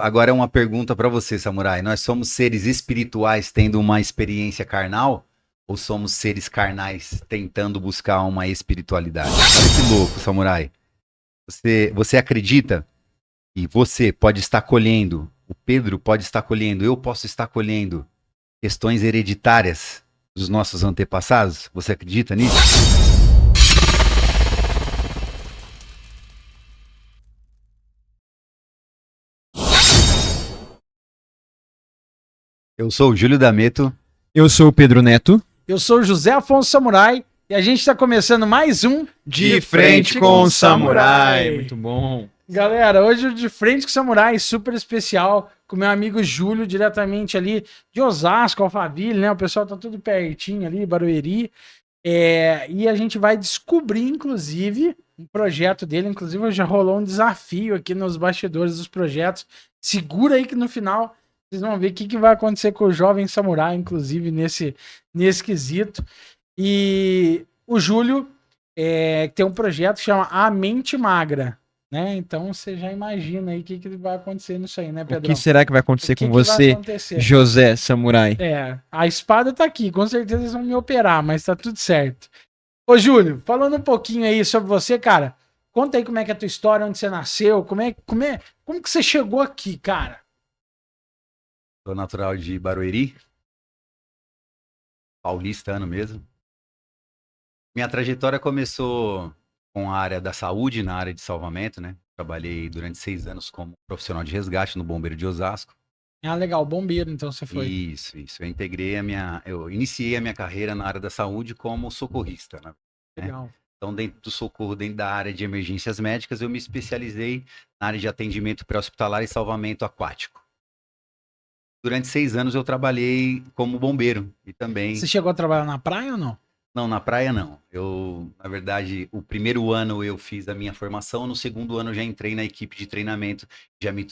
Agora é uma pergunta para você, Samurai. Nós somos seres espirituais tendo uma experiência carnal ou somos seres carnais tentando buscar uma espiritualidade? Olha que louco, Samurai. Você acredita que você pode estar colhendo, o Pedro pode estar colhendo, eu posso estar colhendo questões hereditárias dos nossos antepassados? Você acredita nisso? Eu sou o Júlio D'Ameto. Eu sou o Pedro Neto. Eu sou o José Afonso Samurai e a gente está começando mais um De Frente com o Samurai. Muito bom. Galera, hoje o De Frente com o Samurai super especial com meu amigo Júlio, diretamente ali de Osasco, Alphaville, né? O pessoal tá tudo pertinho ali, Barueri. E a gente vai descobrir, inclusive, um projeto dele. Inclusive, já rolou um desafio aqui nos bastidores dos projetos. Segura aí que no final vocês vão ver o que vai acontecer com o jovem samurai, inclusive, nesse quesito. E o Júlio tem um projeto que chama A Mente Magra, né? Então você já imagina aí o que vai acontecer nisso aí, né, O Pedrão? que será que vai acontecer com vai você, acontecer? José Samurai? A espada tá aqui, com certeza eles vão me operar, mas tá tudo certo. Ô, Júlio, falando um pouquinho aí sobre você, cara, conta aí como é que é a tua história, onde você nasceu, como que você chegou aqui, cara? Sou natural de Barueri, paulistano mesmo. Minha trajetória começou com a área da saúde, na área de salvamento, né? Trabalhei durante 6 anos como profissional de resgate no Bombeiro de Osasco. Ah, legal, bombeiro, então você foi. Isso. Eu iniciei a minha carreira na área da saúde como socorrista, né? Legal. Então, dentro do socorro, dentro da área de emergências médicas, eu me especializei na área de atendimento pré-hospitalar e salvamento aquático. Durante 6 anos eu trabalhei como bombeiro e também... Você chegou a trabalhar na praia ou não? Não, na praia não. Na verdade, o primeiro ano eu fiz a minha formação, no segundo ano eu já entrei na equipe de treinamento, já me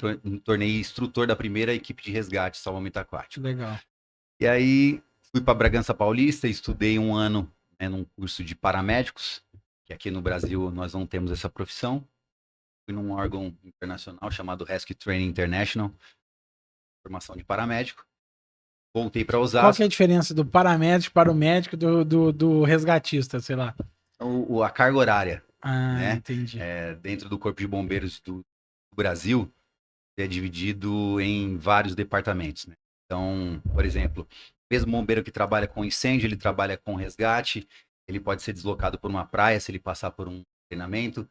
tornei instrutor da primeira equipe de resgate, salvamento aquático. Legal. E aí fui para Bragança Paulista, estudei um ano, né, num curso de paramédicos, que aqui no Brasil nós não temos essa profissão. Fui num órgão internacional chamado Rescue Training International, formação de paramédico. Voltei para Osasco. Qual que é a diferença do paramédico para o médico do resgatista, sei lá? A carga horária. Ah, né? Entendi. Dentro do Corpo de Bombeiros do Brasil, é dividido em vários departamentos, né? Então, por exemplo, o mesmo bombeiro que trabalha com incêndio, ele trabalha com resgate, ele pode ser deslocado por uma praia se ele passar por um treinamento,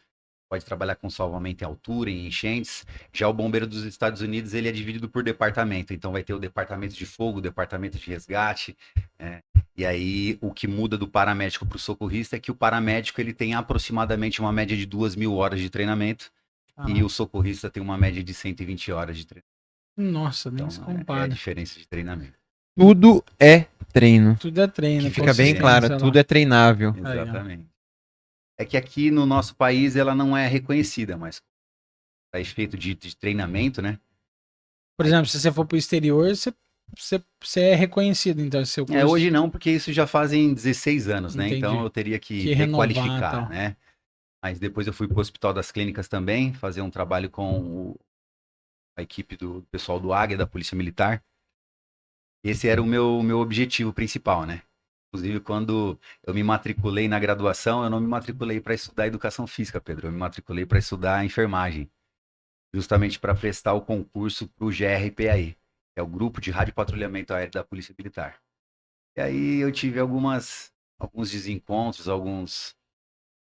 pode trabalhar com salvamento em altura, em enchentes. Já o bombeiro dos Estados Unidos, ele é dividido por departamento. Então vai ter o departamento de fogo, o departamento de resgate. E aí o que muda do paramédico para o socorrista é que o paramédico ele tem aproximadamente uma média de 2.000 horas de treinamento. E o socorrista tem uma média de 120 horas de treinamento. Nossa, nem Então, se é a compara. diferença de treinamento. Tudo é treino. Tudo é treino. Que fica bem claro, tudo é treinável. Exatamente. É que aqui no nosso país ela não é reconhecida, mas para efeito de treinamento, né? Por exemplo, se você for para o exterior, você é reconhecido, então, seu curso. Hoje não, porque isso já fazem 16 anos, né? Entendi. Então eu teria que renovar, requalificar, tal. né? Mas depois eu fui para o Hospital das Clínicas também, fazer um trabalho com a equipe do pessoal do Águia, da Polícia Militar. Esse era o meu objetivo principal, né? Inclusive, quando eu me matriculei na graduação, eu não me matriculei para estudar educação física, Pedro. Eu me matriculei para estudar enfermagem, justamente para prestar o concurso para o GRPAE, que é o Grupo de Rádio Patrulhamento Aéreo da Polícia Militar. E aí eu tive alguns desencontros, alguns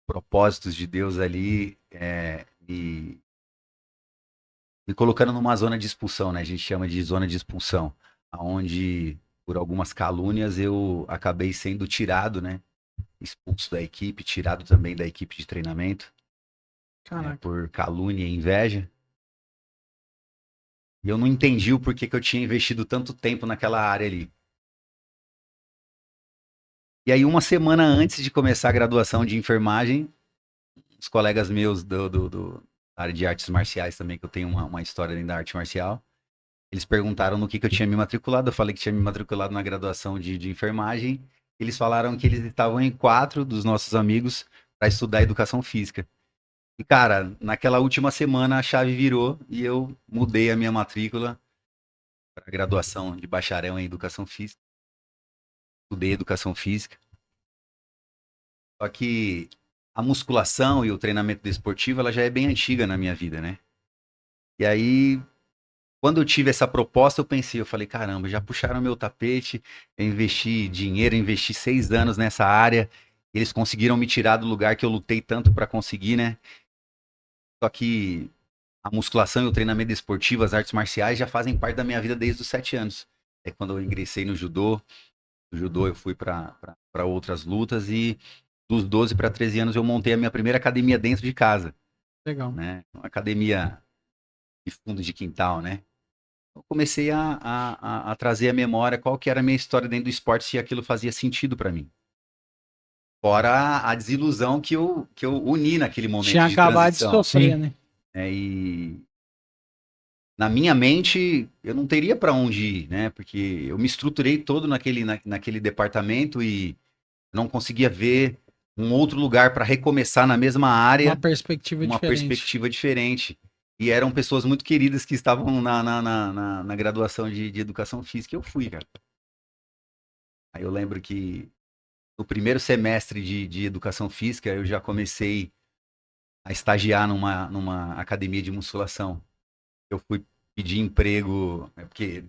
propósitos de Deus ali, me colocando numa zona de expulsão, né? A gente chama de zona de expulsão, onde por algumas calúnias eu acabei sendo tirado, né? Expulso da equipe, tirado também da equipe de treinamento, por calúnia e inveja. E eu não entendi o porquê que eu tinha investido tanto tempo naquela área ali. E aí, uma semana antes de começar a graduação de enfermagem, os colegas meus da área de artes marciais também, que eu tenho uma história dentro da arte marcial, eles perguntaram no que eu tinha me matriculado. Eu falei que tinha me matriculado na graduação de enfermagem. Eles falaram que eles estavam em 4 dos nossos amigos para estudar educação física. E, cara, naquela última semana a chave virou e eu mudei a minha matrícula para graduação de bacharel em Educação Física. Estudei Educação Física. Só que a musculação e o treinamento desportivo, ela já é bem antiga na minha vida, né? E aí, quando eu tive essa proposta, eu falei, caramba, já puxaram meu tapete, eu investi dinheiro, investi 6 anos nessa área, e eles conseguiram me tirar do lugar que eu lutei tanto para conseguir, né? Só que a musculação e o treinamento esportivo, as artes marciais, já fazem parte da minha vida desde os 7 anos. É quando eu ingressei no judô. Do judô eu fui para outras lutas e dos 12 para 13 anos eu montei a minha primeira academia dentro de casa, Legal. né? Uma academia de fundo de quintal, né? Eu comecei a trazer à memória qual que era a minha história dentro do esporte, se aquilo fazia sentido para mim. Fora a desilusão que eu uni naquele momento Tinha de acabado de transição. sofrer, Sim. né? E na minha mente, eu não teria para onde ir, né? Porque eu me estruturei todo naquele departamento e não conseguia ver um outro lugar para recomeçar na mesma Uma área, perspectiva uma diferente. perspectiva diferente. E eram pessoas muito queridas que estavam na graduação de Educação Física e eu fui, cara. Aí eu lembro que no primeiro semestre de Educação Física eu já comecei a estagiar numa academia de musculação. Eu fui pedir emprego, porque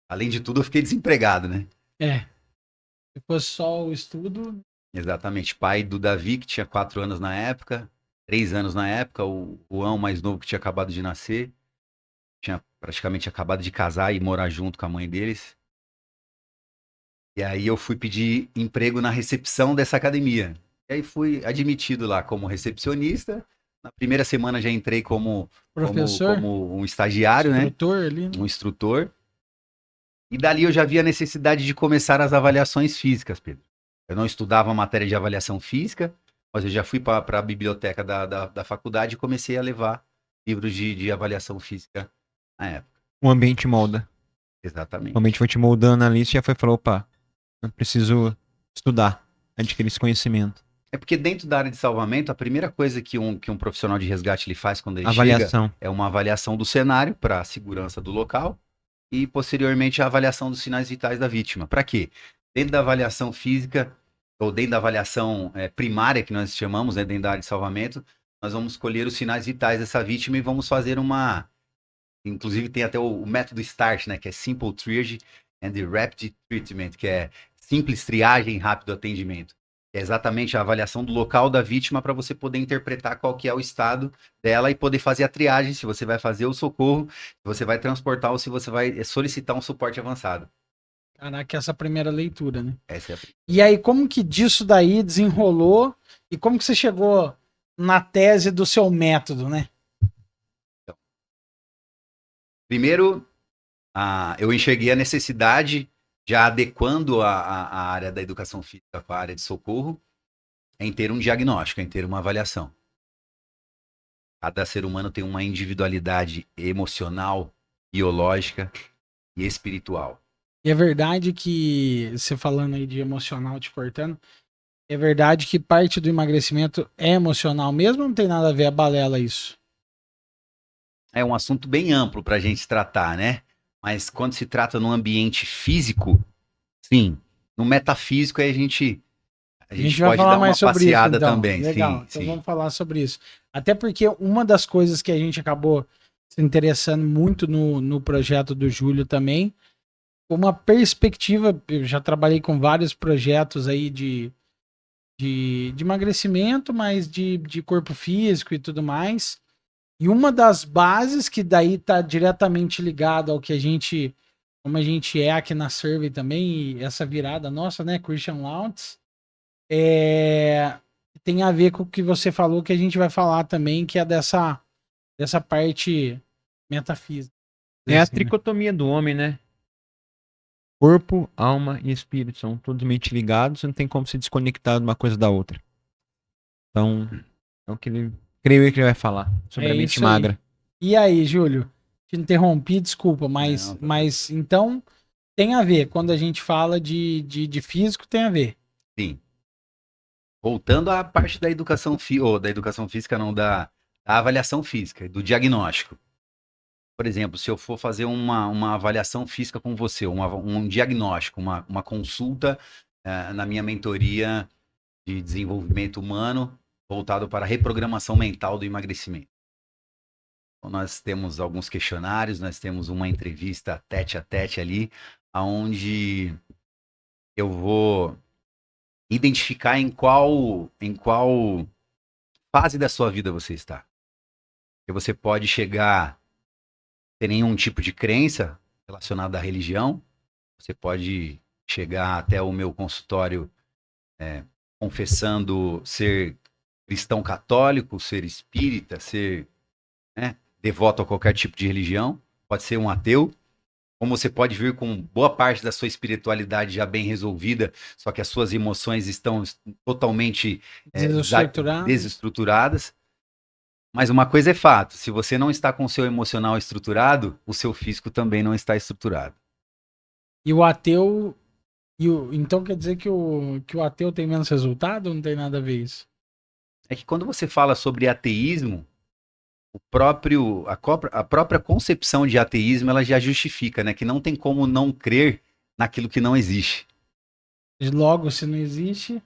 além de tudo eu fiquei desempregado, né? É. Se fosse só o estudo, Exatamente. Pai do Davi, que tinha 4 anos na época, 3 anos na época, o Juan, mais novo, que tinha acabado de nascer, tinha praticamente acabado de casar e morar junto com a mãe deles. E aí eu fui pedir emprego na recepção dessa academia. E aí fui admitido lá como recepcionista. Na primeira semana já entrei como professor, um estagiário, né? instrutor ali, né? Um instrutor. E dali eu já vi a necessidade de começar as avaliações físicas, Pedro. Eu não estudava a matéria de avaliação física, mas eu já fui para a biblioteca da faculdade e comecei a levar livros de avaliação física na época. O ambiente molda. O Exatamente. ambiente foi te moldando ali, você já foi falou, opa, eu preciso estudar, adquirir esse conhecimento. É porque dentro da área de salvamento, a primeira coisa que um profissional de resgate ele faz quando ele Avaliação. chega é uma avaliação do cenário para a segurança do local e, posteriormente, a avaliação dos sinais vitais da vítima. Para quê? Dentro da avaliação física, ou dentro da avaliação primária, que nós chamamos, né, dentro da área de salvamento, nós vamos escolher os sinais vitais dessa vítima e vamos fazer uma... Inclusive, tem até o método START, né, que é Simple Triage and Rapid Treatment, que é simples triagem e rápido atendimento. É exatamente a avaliação do local da vítima para você poder interpretar qual que é o estado dela e poder fazer a triagem, se você vai fazer o socorro, se você vai transportar ou se você vai solicitar um suporte avançado. Caraca, essa primeira leitura, né? Essa é a... E aí, como que disso daí desenrolou e como que você chegou na tese do seu método, né? Primeiro, eu enxerguei a necessidade, já adequando a área da educação física com a área de socorro, em ter um diagnóstico, em ter uma avaliação. Cada ser humano tem uma individualidade emocional, biológica e espiritual. E é verdade que, você falando aí de emocional te cortando, é verdade que parte do emagrecimento é emocional mesmo ou não tem nada a ver a balela isso? É um assunto bem amplo para a gente tratar, né? Mas quando se trata num ambiente físico, sim. No metafísico, aí a gente vai pode falar dar uma mais sobre isso, passeada então. também. Legal, Sim, então sim. vamos falar sobre isso. Até porque uma das coisas que a gente acabou se interessando muito no projeto do Júlio também, uma perspectiva, eu já trabalhei com vários projetos aí de emagrecimento, mas de corpo físico e tudo mais. E uma das bases que daí tá diretamente ligado ao que a gente, como a gente é aqui na Survey também, e essa virada nossa, né, Christian Lountz, tem a ver com o que você falou, que a gente vai falar também, que é dessa parte metafísica. É a assim, né? tricotomia do homem, né? Corpo, alma e espírito são totalmente ligados, não tem como se desconectar de uma coisa da outra. Então, é o que ele, creio que ele vai falar sobre a mente isso aí. magra. E aí, Júlio? Te interrompi, desculpa, Não, tá mas então tem a ver. Quando a gente fala de físico, tem a ver. Sim. Voltando à parte da educação física, não, da da avaliação física, do diagnóstico. Por exemplo, se eu for fazer uma avaliação física com você, um diagnóstico, uma consulta na minha mentoria de desenvolvimento humano voltado para a reprogramação mental do emagrecimento. Então, nós temos alguns questionários, nós temos uma entrevista tete a tete ali, onde eu vou identificar em qual fase da sua vida você está. Porque você pode chegar sem nenhum tipo de crença relacionada à religião, você pode chegar até o meu consultório confessando ser cristão católico, ser espírita, ser devoto a qualquer tipo de religião, pode ser um ateu, como você pode vir com boa parte da sua espiritualidade já bem resolvida, só que as suas emoções estão totalmente desestruturadas. Mas uma coisa é fato, se você não está com o seu emocional estruturado, o seu físico também não está estruturado. E o ateu... Então quer dizer que o ateu tem menos resultado ou não tem nada a ver isso? É que quando você fala sobre ateísmo, a própria concepção de ateísmo ela já justifica, né? Que não tem como não crer naquilo que não existe. Logo, se não existe...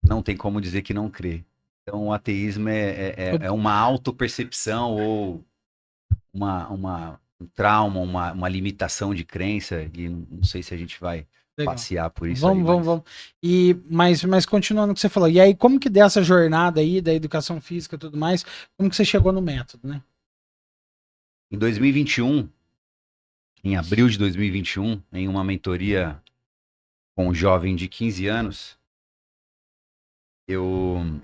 Não tem como dizer que não crê. Então o ateísmo é uma autopercepção ou um trauma, uma limitação de crença, e não sei se a gente vai passear por isso. Vamos. Mas continuando o que você falou, e aí como que dessa jornada aí da educação física e tudo mais, como que você chegou no método, né? Em 2021, em abril de 2021, em uma mentoria com um jovem de 15 anos, eu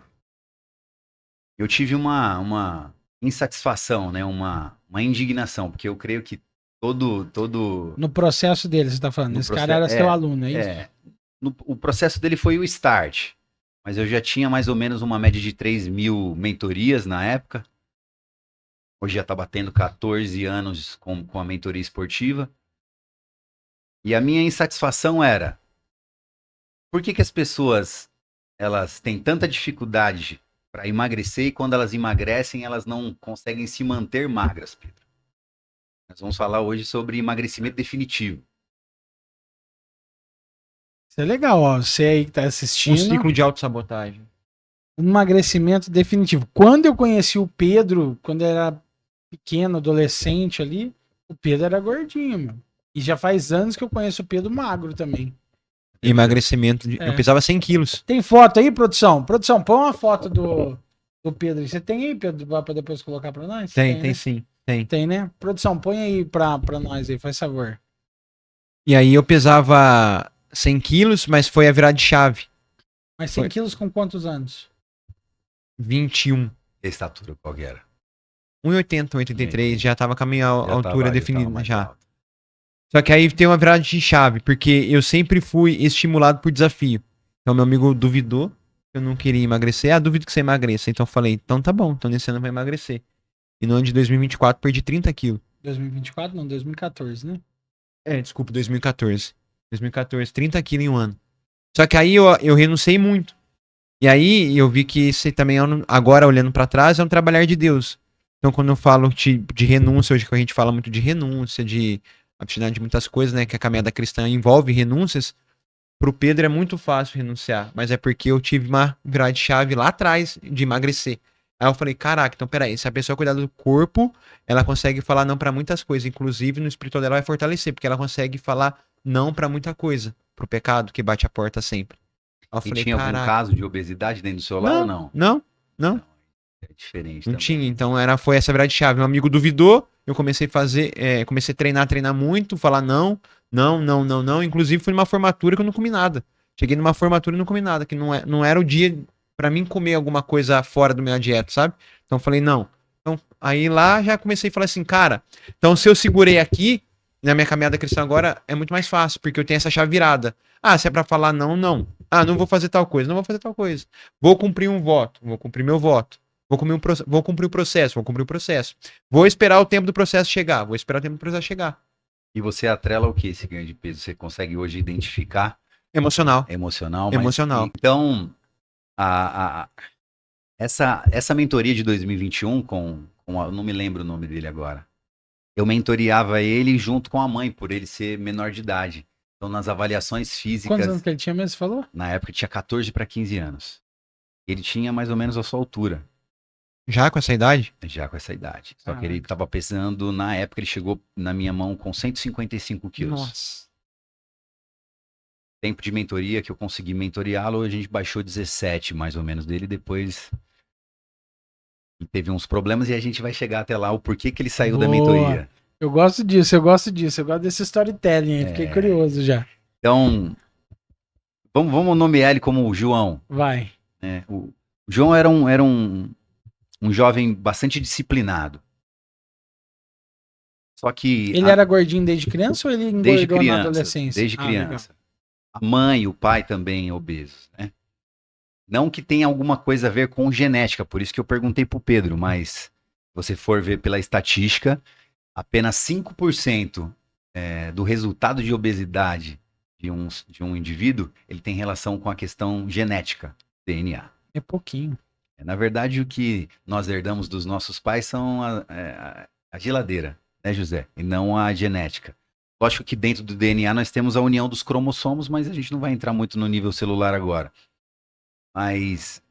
tive uma insatisfação, né? Uma indignação, porque eu creio que todo... No processo dele, você tá falando, esse cara era seu aluno, é isso? O processo dele foi o start, mas eu já tinha mais ou menos uma média de 3.000 mentorias na época. Hoje já tá batendo 14 anos com a mentoria esportiva. E a minha insatisfação era, por que as pessoas elas têm tanta dificuldade para emagrecer e quando elas emagrecem, elas não conseguem se manter magras, Pedro? Nós vamos falar hoje sobre emagrecimento definitivo. Isso é legal, ó. Você aí que tá assistindo. Um ciclo de autossabotagem. Um emagrecimento definitivo. Quando eu conheci o Pedro, quando eu era pequeno, adolescente ali, o Pedro era gordinho, meu. E já faz anos que eu conheço o Pedro magro também. Emagrecimento. Eu pesava 100 quilos. Tem foto aí, produção? Produção, põe uma foto do Pedro. Você tem aí, Pedro, pra depois colocar pra nós? Tem né? sim. Tem, né? Produção, põe aí pra nós aí, faz favor. E aí eu pesava 100 quilos, mas foi a virada de chave. Mas 100 quilos com quantos anos? 21. A estatura qual que era? 1,80, 1,83, já tava com a minha altura definida já. Alto. Só que aí tem uma virada de chave, porque eu sempre fui estimulado por desafio. Então meu amigo duvidou que eu não queria emagrecer. Duvido que você emagreça. Então eu falei, então tá bom, então nesse ano vai emagrecer. E no ano de 2024 perdi 30 quilos. 2024 não, 2014, né? Desculpa, 2014. 2014, 30 quilos em um ano. Só que aí eu renunciei muito. E aí eu vi que isso também, agora olhando pra trás, é um trabalhar de Deus. Então quando eu falo de renúncia, hoje que a gente fala muito de renúncia, de abstinência de muitas coisas, né, que a caminhada cristã envolve renúncias, pro Pedro é muito fácil renunciar, mas é porque eu tive uma virada de chave lá atrás de emagrecer. Aí eu falei, caraca, então peraí, se a pessoa cuidar do corpo, ela consegue falar não pra muitas coisas, inclusive no espiritual dela vai fortalecer, porque ela consegue falar não pra muita coisa, pro pecado que bate a porta sempre. Aí eu falei, tinha algum caso de obesidade dentro do seu lar ou não? Não. É diferente. Não também. tinha, então foi essa virada de chave. Meu amigo duvidou, eu comecei a fazer, comecei a treinar muito, falar não. Inclusive fui numa formatura que eu não comi nada. Cheguei numa formatura e não comi nada, que não era o dia pra mim comer alguma coisa fora da minha dieta, sabe? Então falei, não. Então aí lá já comecei a falar assim, cara, então se eu segurei aqui, na minha caminhada cristã agora, é muito mais fácil, porque eu tenho essa chave virada. Se é pra falar não. Não vou fazer tal coisa, não vou fazer tal coisa. Vou cumprir um voto, vou cumprir meu voto. Vou cumprir o processo. Vou esperar o tempo do processo chegar. E você atrela o que esse ganho de peso? Você consegue hoje identificar? Emocional. Emocional. Emocional. Então, Essa mentoria de 2021 eu não me lembro o nome dele agora. Eu mentoreava ele junto com a mãe, por ele ser menor de idade. Então, nas avaliações Quantos físicas, anos que ele tinha mesmo, você falou? na época tinha 14 para 15 anos. Ele tinha mais ou menos a sua altura, Já com essa idade? já com essa idade. Só que ele Caraca. estava pesando, na época ele chegou na minha mão com 155 quilos. Nossa. Tempo de mentoria que eu consegui mentoreá-lo, a gente baixou 17 mais ou menos dele, depois teve uns problemas e a gente vai chegar até lá, o porquê que ele saiu da Boa. mentoria. Eu gosto disso, eu gosto desse storytelling aí. Fiquei curioso já. Então, vamos nomear ele como o João. Vai. Né? O João era um jovem bastante disciplinado. Só que Ele era gordinho desde criança ou ele engordou desde na criança, adolescência? desde Ah, legal. criança. A mãe e o pai também obesos, né? Não que tenha alguma coisa a ver com genética, por isso que eu perguntei pro Pedro, mas se você for ver pela estatística, apenas 5% do resultado de obesidade de um indivíduo, ele tem relação com a questão genética, DNA. É pouquinho. Na verdade, o que nós herdamos dos nossos pais são a geladeira, né, José? E não a genética. Lógico que dentro do DNA nós temos a união dos cromossomos, mas a gente não vai entrar muito no nível celular agora. Mas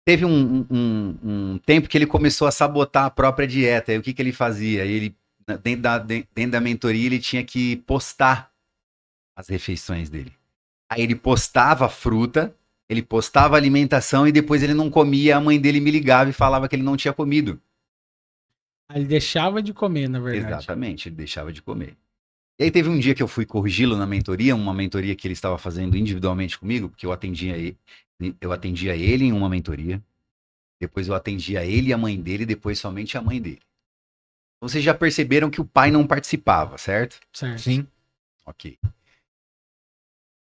teve um tempo que ele começou a sabotar a própria dieta. E o que ele fazia? Ele, dentro da mentoria, ele tinha que postar as refeições dele. Aí ele postava a fruta, ele postava a alimentação e depois ele não comia. A mãe dele me ligava e falava que ele não tinha comido. Aí ele deixava de comer, na verdade. Exatamente, ele deixava de comer. E aí teve um dia que eu fui corrigi-lo na mentoria, uma mentoria que ele estava fazendo individualmente comigo, porque eu atendia ele em uma mentoria, depois eu atendia ele e a mãe dele, depois somente a mãe dele. Então, vocês já perceberam que o pai não participava, certo? Certo. Sim. Ok.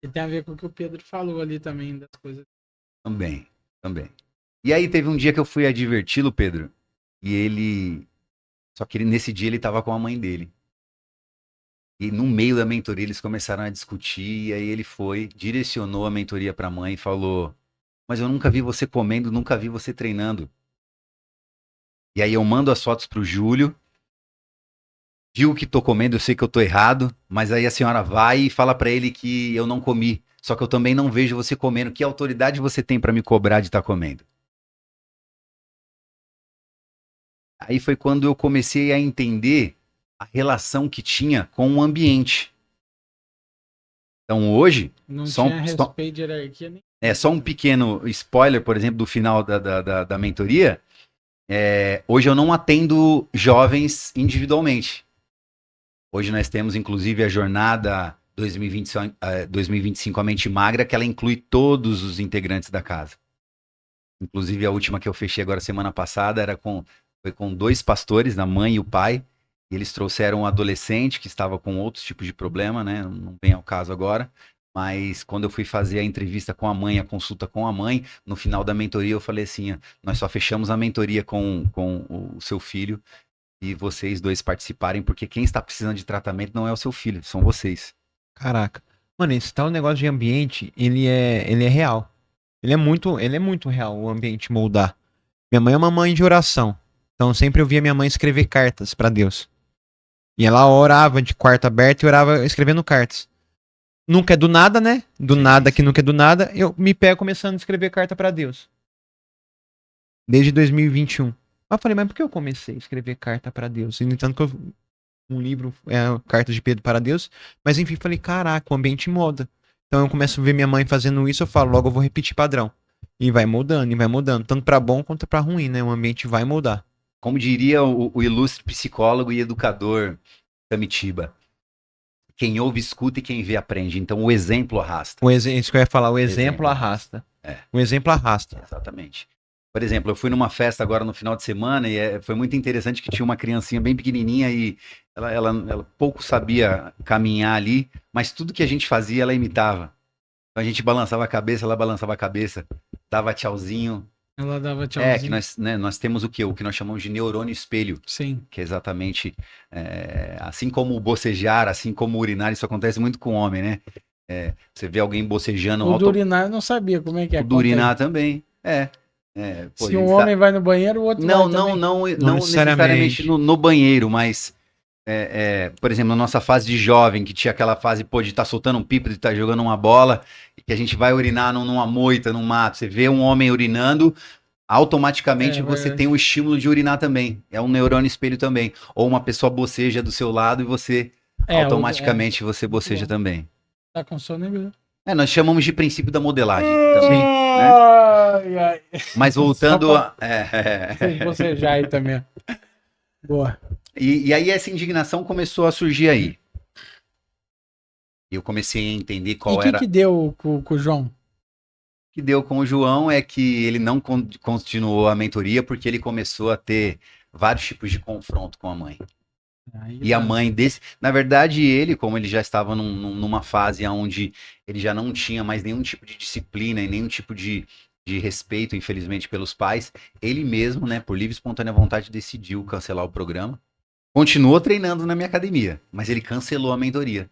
E tem a ver com o que o Pedro falou ali também, das coisas. Também. E aí teve um dia que eu fui adverti-lo, Pedro, e ele... Só que nesse dia ele estava com a mãe dele. E no meio da mentoria eles começaram a discutir, e aí ele direcionou a mentoria para a mãe e falou: mas eu nunca vi você comendo, nunca vi você treinando. E aí eu mando as fotos pro Júlio, digo que tô comendo, eu sei que eu tô errado, mas aí a senhora vai e fala para ele que eu não comi. Só que eu também não vejo você comendo. Que autoridade você tem para me cobrar de estar comendo? Aí foi quando eu comecei a entender a relação que tinha com o ambiente. Então hoje, Não só tinha respeito de hierarquia nem. só um pequeno spoiler, por exemplo, do final da mentoria. Hoje eu não atendo jovens individualmente. Hoje nós temos, inclusive, a jornada 2025 A Mente Magra, que ela inclui todos os integrantes da casa. Inclusive, a última que eu fechei agora semana passada foi com 2 pastores, a mãe e o pai. E eles trouxeram um adolescente que estava com outros tipos de problema, né? Não vem ao caso agora. Mas quando eu fui fazer a entrevista com a mãe, a consulta com a mãe, no final da mentoria eu falei assim: nós só fechamos a mentoria com o seu filho e vocês 2 participarem, porque quem está precisando de tratamento não é o seu filho, são vocês. Caraca. Mano, esse tal negócio de ambiente, ele é real. Ele é muito real, o ambiente moldar. Minha mãe é uma mãe de oração. Então sempre eu via minha mãe escrever cartas pra Deus. E ela orava de quarto aberto e orava escrevendo cartas. Nunca é do nada, né? Do nada que nunca é do nada, eu me pego começando a escrever carta pra Deus. Desde 2021. Eu falei, mas por que eu comecei a escrever carta pra Deus? E no entanto que um livro Cartas de Pedro para Deus, mas enfim, falei, caraca, o ambiente muda. Então eu começo a ver minha mãe fazendo isso, eu falo, logo eu vou repetir padrão. E vai mudando, tanto pra bom quanto pra ruim, né? O ambiente vai mudar. Como diria o ilustre psicólogo e educador Tamitiba, quem ouve escuta e quem vê aprende. Então o exemplo arrasta. Isso que eu ia falar, o exemplo arrasta. O exemplo arrasta. Exatamente. Por exemplo, eu fui numa festa agora no final de semana e foi muito interessante que tinha uma criancinha bem pequenininha e ela pouco sabia caminhar ali, mas tudo que a gente fazia ela imitava. Então a gente balançava a cabeça, ela balançava a cabeça, dava tchauzinho. Ela dava tchauzinho. Que nós temos o quê? O que nós chamamos de neurônio espelho. Sim. Que é exatamente, assim como o bocejar, assim como o urinar, isso acontece muito com o homem, né? Você vê alguém bocejando... O do urinar eu não sabia como é que é. O do urinar também, Pô, a Se um gente tá- homem vai no banheiro, o outro Não, vai não, também. não, Não não necessariamente. necessariamente no banheiro, mas, por exemplo, na nossa fase de jovem, que tinha aquela fase, pô, de estar soltando um pipo, de estar jogando uma bola, e que a gente vai urinar numa moita, num mato. Você vê um homem urinando, automaticamente É você verdade. tem o estímulo de urinar também. É um neurônio espelho também. Ou uma pessoa boceja do seu lado e você, automaticamente, você boceja bom. também. Tá com sono, né? Nós chamamos de princípio da modelagem também, né? Ai, ai. Mas Só voltando pra a... vocês bocejar aí também. Boa. E aí essa indignação começou a surgir aí. E eu comecei a entender E qual o era. que deu com o João? O que deu com o João é que ele não continuou a mentoria porque ele começou a ter vários tipos de confronto com a mãe. Aí, E a mãe desse. Na verdade, ele, como ele já estava numa fase onde ele já não tinha mais nenhum tipo de disciplina e nenhum tipo de respeito, infelizmente, pelos pais, ele mesmo, né, por livre e espontânea vontade, decidiu cancelar o programa. Continuou treinando na minha academia, mas ele cancelou a mentoria.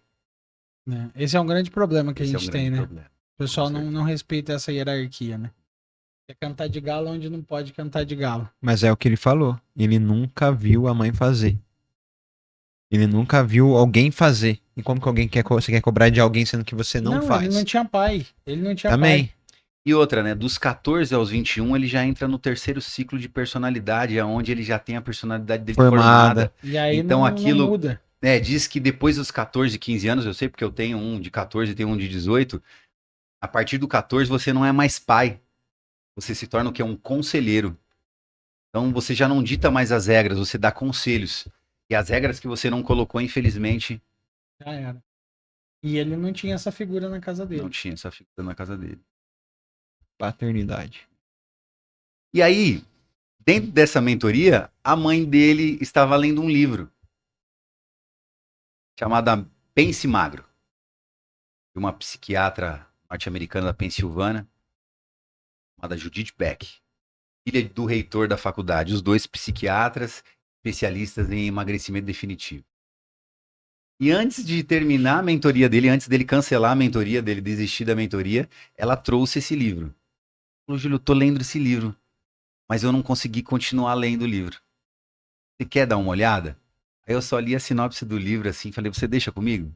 né? Esse é um grande problema que Esse a é gente um tem, grande né? problema. O pessoal Com não respeita essa hierarquia, né? É cantar de galo onde não pode cantar de galo. Mas é o que ele falou. Ele nunca viu a mãe fazer. Ele nunca viu alguém fazer. E como que alguém você quer cobrar de alguém sendo que você não faz? Ele não tinha pai. Ele não tinha Também. pai. E outra, né? Dos 14 aos 21, ele já entra no terceiro ciclo de personalidade, onde ele já tem a personalidade dele formada. E aí Então não aquilo, muda. diz que depois dos 14, 15 anos, eu sei porque eu tenho um de 14 e tenho um de 18, a partir do 14 você não é mais pai. Você se torna o quê? Um conselheiro. Então você já não dita mais as regras, você dá conselhos. E as regras que você não colocou, infelizmente, Já era. E ele não tinha essa figura na casa dele. não tinha essa figura na casa dele. Paternidade. E aí, dentro dessa mentoria, a mãe dele estava lendo um livro chamado Pense Magro, de uma psiquiatra norte-americana da Pensilvânia, chamada Judith Beck, filha do reitor da faculdade, os dois psiquiatras especialistas em emagrecimento definitivo. E antes de terminar a mentoria dele, antes dele cancelar a mentoria dele, desistir da mentoria, ela trouxe esse livro. Falou, Júlio, eu tô lendo esse livro, mas eu não consegui continuar lendo o livro. Você quer dar uma olhada? Aí eu só li a sinopse do livro assim, falei, você deixa comigo?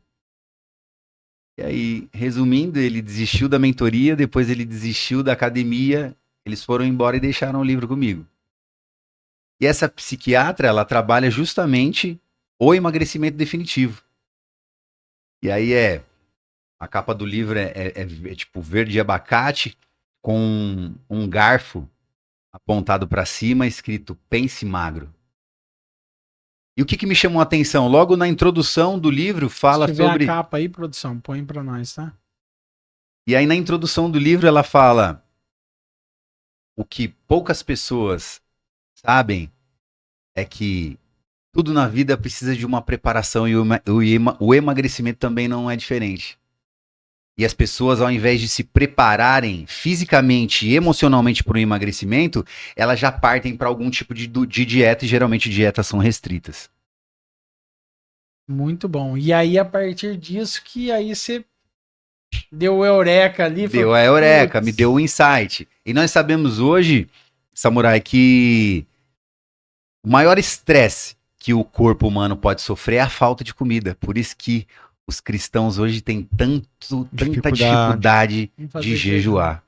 E aí, resumindo, ele desistiu da mentoria, depois ele desistiu da academia, eles foram embora e deixaram o livro comigo. E essa psiquiatra, ela trabalha justamente o emagrecimento definitivo. E aí a capa do livro é tipo verde abacate, com um garfo apontado para cima, escrito Pense Magro. E o que me chamou a atenção? Logo na introdução do livro fala Se tiver sobre... a capa aí, produção, põe pra nós, tá? E aí na introdução do livro ela fala o que poucas pessoas sabem é que tudo na vida precisa de uma preparação e o emagrecimento também não é diferente. E as pessoas, ao invés de se prepararem fisicamente e emocionalmente para o emagrecimento, elas já partem para algum tipo de dieta e geralmente dietas são restritas. Muito bom. E aí, a partir disso, que aí você deu o eureka ali. Deu falou, a eureka, "Putz, me deu o insight. E nós sabemos hoje, Samurai, que o maior estresse que o corpo humano pode sofrer é a falta de comida. Por isso que os cristãos hoje têm tanta dificuldade vamos fazer de jejum." jejuar.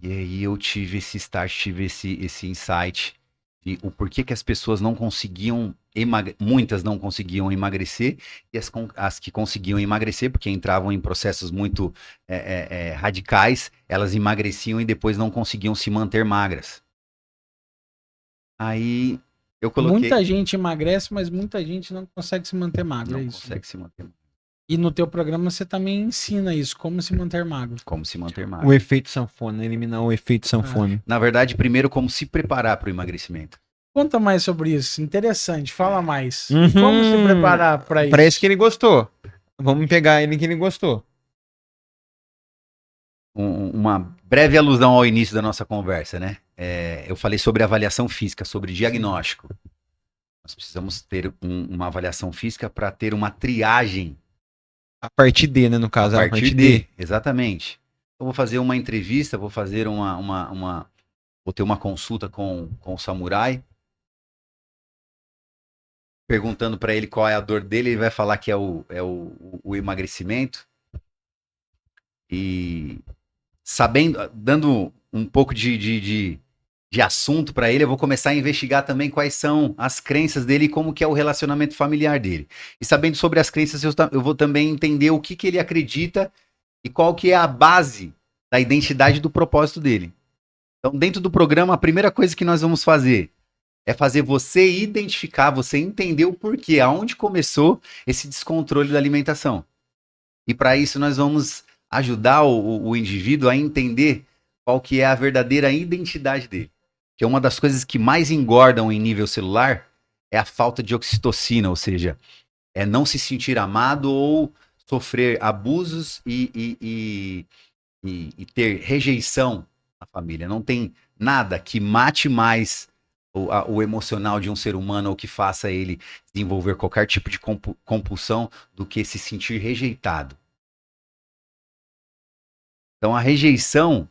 E aí eu tive esse start, tive esse insight de o porquê que as pessoas não conseguiam muitas não conseguiam emagrecer, e as que conseguiam emagrecer, porque entravam em processos muito radicais, elas emagreciam e depois não conseguiam se manter magras. Aí eu coloquei... Muita gente emagrece, mas muita gente não consegue se manter magro. Não É isso. consegue se manter magro. E no teu programa você também ensina isso, como se manter magro. Como se manter magro. O efeito sanfona, eliminar o efeito sanfona. Na verdade, primeiro, como se preparar para o emagrecimento. Conta mais sobre isso. Interessante. Fala mais. Uhum. Como se preparar para isso? Parece que ele gostou. Vamos pegar ele que ele gostou. Uma breve alusão ao início da nossa conversa, né? Eu falei sobre avaliação física, sobre diagnóstico. Nós precisamos ter uma avaliação física para ter uma triagem. A partir D, né, no caso. A partir de, exatamente. Eu vou fazer uma entrevista, vou fazer vou ter uma consulta com o samurai, perguntando para ele qual é a dor dele, ele vai falar que é o emagrecimento. E sabendo, dando um pouco de assunto para ele, eu vou começar a investigar também quais são as crenças dele e como que é o relacionamento familiar dele. E sabendo sobre as crenças, eu vou também entender o que ele acredita e qual que é a base da identidade e do propósito dele. Então, dentro do programa, a primeira coisa que nós vamos fazer é fazer você identificar, você entender o porquê, aonde começou esse descontrole da alimentação. E para isso nós vamos ajudar o indivíduo a entender qual que é a verdadeira identidade dele. Que é uma das coisas que mais engordam em nível celular é a falta de oxitocina, ou seja, é não se sentir amado ou sofrer abusos e ter rejeição na família. Não tem nada que mate mais o emocional de um ser humano ou que faça ele desenvolver qualquer tipo de compulsão do que se sentir rejeitado. Então a rejeição,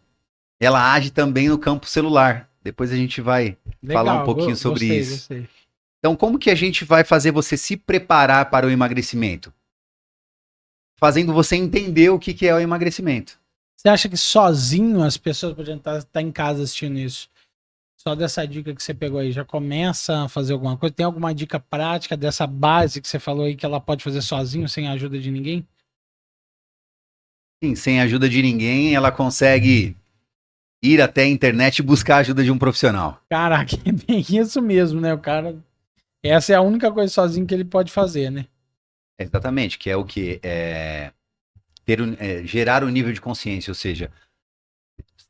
ela age também no campo celular. Depois a gente vai falar um pouquinho sobre isso. Gostei. Então, como que a gente vai fazer você se preparar para o emagrecimento? Fazendo você entender o que é o emagrecimento. Você acha que sozinho as pessoas poderiam estar em casa assistindo isso? Só dessa dica que você pegou aí, já começa a fazer alguma coisa? Tem alguma dica prática dessa base que você falou aí que ela pode fazer sozinho, sem a ajuda de ninguém? Sim, sem a ajuda de ninguém, ela consegue ir até a internet e buscar a ajuda de um profissional. Caraca, é bem isso mesmo, né? O cara. Essa é a única coisa sozinho que ele pode fazer, né? Exatamente, que é o que? Gerar o nível de consciência, ou seja,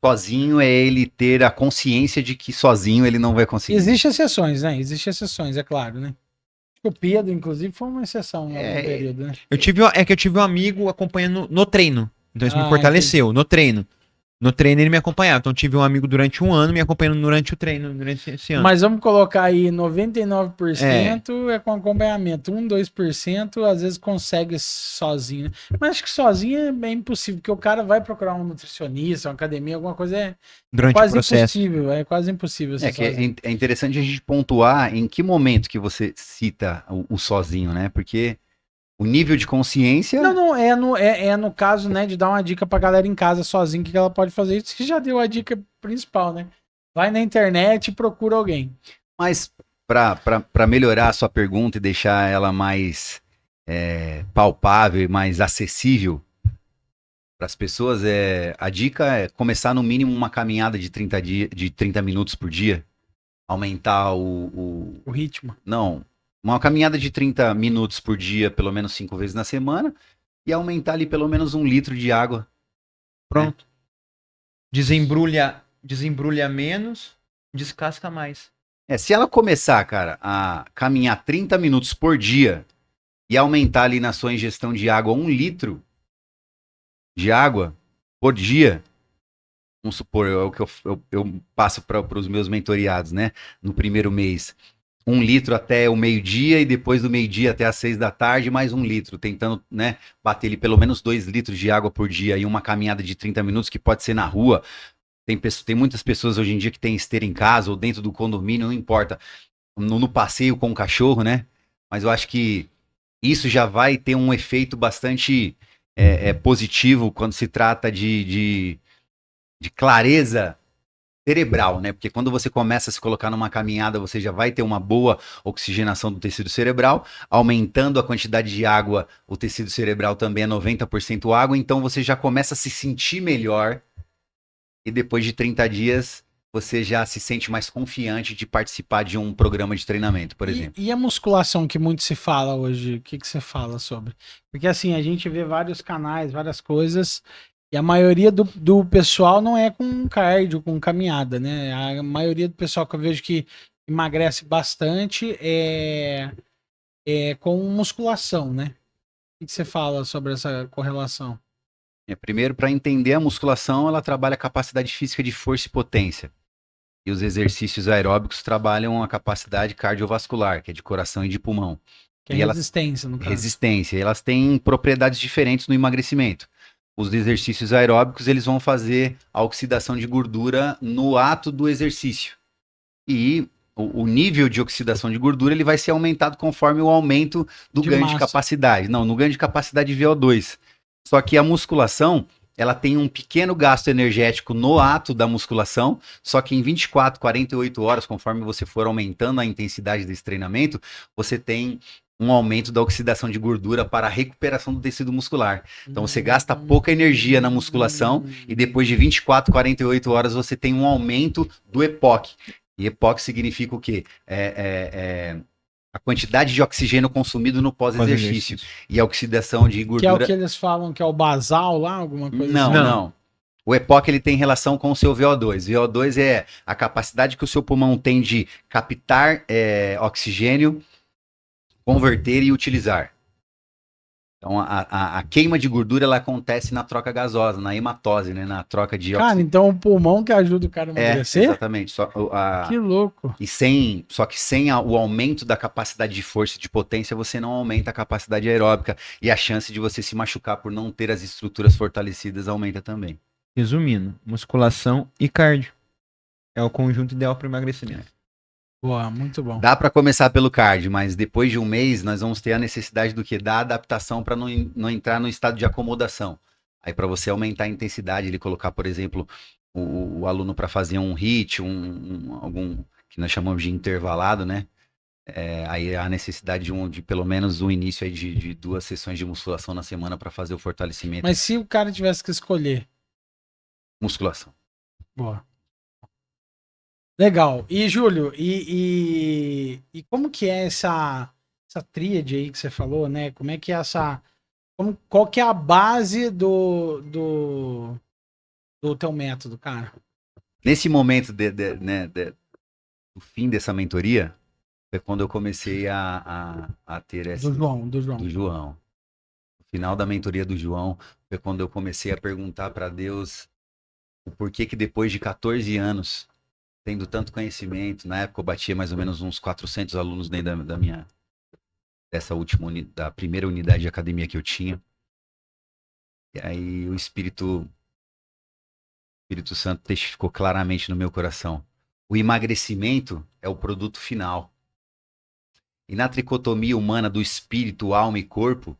sozinho é ele ter a consciência de que sozinho ele não vai conseguir. Existem exceções, né? Existem exceções, é claro, né? O Pedro, inclusive, foi uma exceção em algum período, né? Eu tive um amigo acompanhando no treino. Então isso me fortaleceu, no treino. No treino ele me acompanhava. Então tive um amigo durante um ano me acompanhando durante o treino, durante esse ano. Mas vamos colocar aí 99% é com acompanhamento. 2% às vezes consegue sozinho. Mas acho que sozinho é bem impossível, porque o cara vai procurar um nutricionista, uma academia, alguma coisa durante quase o processo. impossível. É quase impossível. É interessante a gente pontuar em que momento que você cita o sozinho, né? Porque o nível de consciência... Não, é no caso, né, de dar uma dica pra galera em casa sozinho, o que ela pode fazer. Isso que já deu a dica principal, né? Vai na internet e procura alguém. Mas para melhorar a sua pergunta e deixar ela mais palpável e mais acessível para as pessoas, a dica é começar no mínimo uma caminhada de 30 minutos por dia. Aumentar o ritmo. Não, uma caminhada de 30 minutos por dia, pelo menos 5 vezes na semana, e aumentar ali pelo menos 1 litro de água. Pronto. Desembrulha menos, descasca mais. Se ela começar, cara, a caminhar 30 minutos por dia e aumentar ali na sua ingestão de água 1 litro de água por dia, vamos supor, é o que eu passo para os meus mentoriados, né? No primeiro mês. 1 litro até o meio-dia e depois do meio-dia até às 6 da tarde, mais 1 litro, tentando, né, bater ali pelo menos 2 litros de água por dia e uma caminhada de 30 minutos, que pode ser na rua. Tem muitas pessoas hoje em dia que têm esteira em casa ou dentro do condomínio, não importa, no passeio com o cachorro, né? Mas eu acho que isso já vai ter um efeito bastante positivo quando se trata de clareza cerebral, né? Porque quando você começa a se colocar numa caminhada, você já vai ter uma boa oxigenação do tecido cerebral, aumentando a quantidade de água, o tecido cerebral também é 90% água, então você já começa a se sentir melhor e depois de 30 dias você já se sente mais confiante de participar de um programa de treinamento, por exemplo. E a musculação que muito se fala hoje, o que você fala sobre? Porque assim, a gente vê vários canais, várias coisas... E a maioria do pessoal não é com cardio, com caminhada, né? A maioria do pessoal que eu vejo que emagrece bastante é com musculação, né? O que você fala sobre essa correlação? Primeiro, para entender a musculação, ela trabalha a capacidade física de força e potência. E os exercícios aeróbicos trabalham a capacidade cardiovascular, que é de coração e de pulmão. Que é resistência, no caso. Resistência. E elas têm propriedades diferentes no emagrecimento. os exercícios aeróbicos, eles vão fazer a oxidação de gordura no ato do exercício. E o nível de oxidação de gordura ele vai ser aumentado conforme o aumento do De ganho de massa. capacidade. Não, no ganho de capacidade de VO2. Só que a musculação, ela tem um pequeno gasto energético no ato da musculação, só que em 24, 48 horas, conforme você for aumentando a intensidade desse treinamento, você tem um aumento da oxidação de gordura para a recuperação do tecido muscular. Então você gasta pouca energia na musculação e depois de 24, 48 horas você tem um aumento do EPOC. E EPOC significa o quê? A quantidade de oxigênio consumido no pós-exercício. E a oxidação de Que é gordura... o que eles falam que é o basal lá, alguma coisa Não, assim. não. O EPOC ele tem relação com o seu VO2. VO2 é a capacidade que o seu pulmão tem de captar oxigênio, converter e utilizar. Então, a queima de gordura ela acontece na troca gasosa, na hematose, né? Na troca de Cara, então o pulmão que ajuda o cara a emagrecer? Exatamente. Que louco. Só que sem o aumento da capacidade de força e de potência, você não aumenta a capacidade aeróbica. E a chance de você se machucar por não ter as estruturas fortalecidas aumenta também. Resumindo, musculação e cardio. É o conjunto ideal para emagrecimento. Boa, muito bom. Dá para começar pelo cardio, mas depois de um mês nós vamos ter a necessidade do que? Da adaptação para não entrar no estado de acomodação. Aí para você aumentar a intensidade, ele colocar, por exemplo, o aluno para fazer um HIIT, algum que nós chamamos de intervalado, né? Aí a necessidade de pelo menos o início aí de 2 sessões de musculação na semana para fazer o fortalecimento. Mas se o cara tivesse que escolher. Musculação. Boa. Legal. E, Júlio, e como que é essa tríade aí que você falou, né? Como é que é qual que é a base do teu método, cara? Nesse momento do fim dessa mentoria, foi quando eu comecei a ter essa... Do João. Do João. No final da mentoria do João, foi quando eu comecei a perguntar para Deus o porquê que depois de 14 anos, tendo tanto conhecimento, na época eu batia mais ou menos uns 400 alunos dentro da primeira unidade de academia que eu tinha. E aí o Espírito Santo testificou claramente no meu coração. O emagrecimento é o produto final. E na tricotomia humana do espírito, alma e corpo,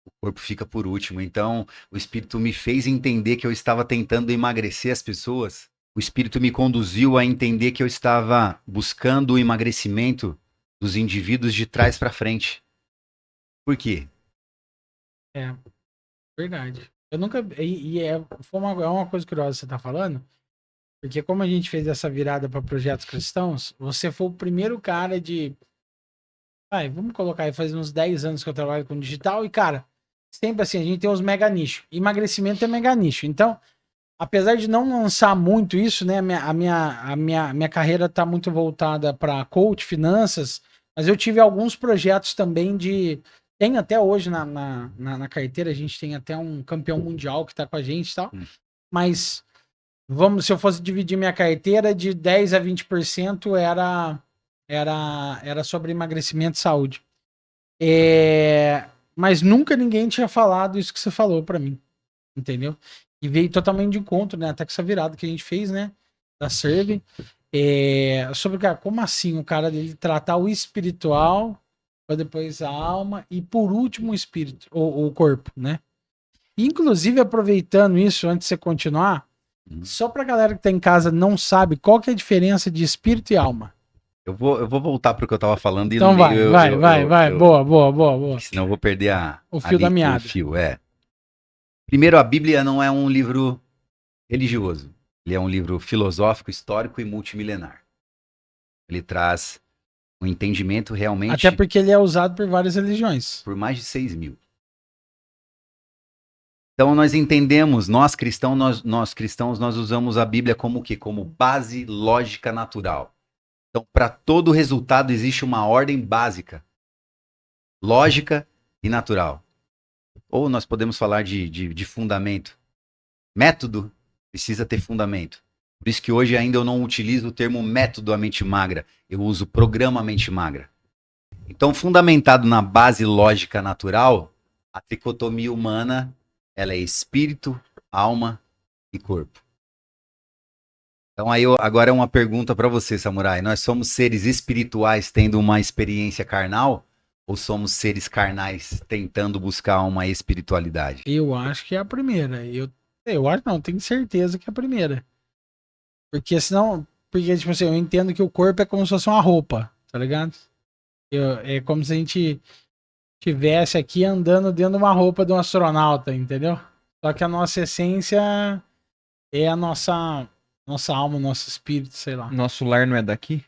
o corpo fica por último. Então, o espírito me fez entender que eu estava tentando emagrecer as pessoas. O espírito me conduziu a entender que eu estava buscando o emagrecimento dos indivíduos de trás para frente. Por quê? Verdade. Eu nunca. Foi uma coisa curiosa que você tá falando. Porque como a gente fez essa virada para projetos cristãos, você foi o primeiro cara de. Vamos colocar aí, faz uns 10 anos que eu trabalho com digital e, cara, sempre assim, a gente tem os mega nicho. Emagrecimento é mega nicho. Então, apesar de não lançar muito isso, né, a minha carreira tá muito voltada para coach, finanças, mas eu tive alguns projetos também tem até hoje na carteira, a gente tem até um campeão mundial que tá com a gente e tal, mas se eu fosse dividir minha carteira, de 10 a 20% era sobre emagrecimento e saúde. Mas nunca ninguém tinha falado isso que você falou pra mim, entendeu? E veio totalmente de encontro, né? Até com essa virada que a gente fez, né? Da Serve. Sobre, cara, como assim o cara dele tratar o espiritual, para depois a alma e por último o espírito, o corpo, né? Inclusive, aproveitando isso, antes de você continuar, só pra galera que tá em casa não sabe, qual que é a diferença de espírito e alma? Eu vou voltar pro que eu tava falando. Então vai. Boa. Senão eu vou perder o fio da meada. O fio, Primeiro, a Bíblia não é um livro religioso. Ele é um livro filosófico, histórico e multimilenar. Ele traz um entendimento realmente... Até porque ele é usado por várias religiões. Por mais de 6.000. Então nós entendemos, nós cristãos, nós usamos a Bíblia como o quê? Como base lógica natural. Então, para todo resultado existe uma ordem básica, lógica e natural. Ou nós podemos falar de fundamento. Método precisa ter fundamento. Por isso que hoje ainda eu não utilizo o termo método a mente magra. Eu uso programa mente magra. Então, fundamentado na base lógica natural, a tricotomia humana ela é espírito, alma e corpo. Então aí agora é uma pergunta para você, Samurai. Nós somos seres espirituais tendo uma experiência carnal ou somos seres carnais tentando buscar uma espiritualidade? Eu acho que é a primeira. Eu acho não, tenho certeza que é a primeira. Porque senão, porque tipo assim, eu entendo que o corpo é como se fosse uma roupa, tá ligado? É como se a gente tivesse aqui andando dentro de uma roupa de um astronauta, entendeu? Só que a nossa essência é a nossa alma, nosso espírito, sei lá. Nosso lar não é daqui?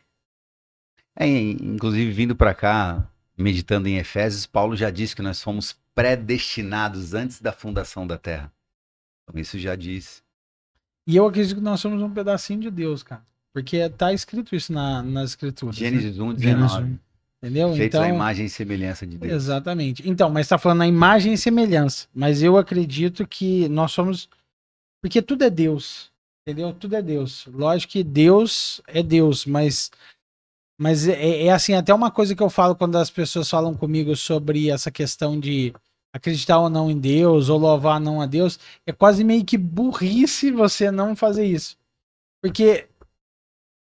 Inclusive, vindo para cá, meditando em Efésios, Paulo já disse que nós fomos predestinados antes da fundação da Terra. Então, isso já diz. E eu acredito que nós somos um pedacinho de Deus, cara. Porque tá escrito isso nas escrituras. Gênesis 1, Gênesis 19. Entendeu? Feitos à Então, imagem e semelhança de Deus. exatamente. Então, mas tá falando a imagem e semelhança. Mas eu acredito que nós somos. Porque tudo é Deus. Entendeu? Tudo é Deus. Lógico que Deus é Deus, mas é assim, até uma coisa que eu falo quando as pessoas falam comigo sobre essa questão de acreditar ou não em Deus, ou louvar não a Deus, é quase meio que burrice você não fazer isso. Porque,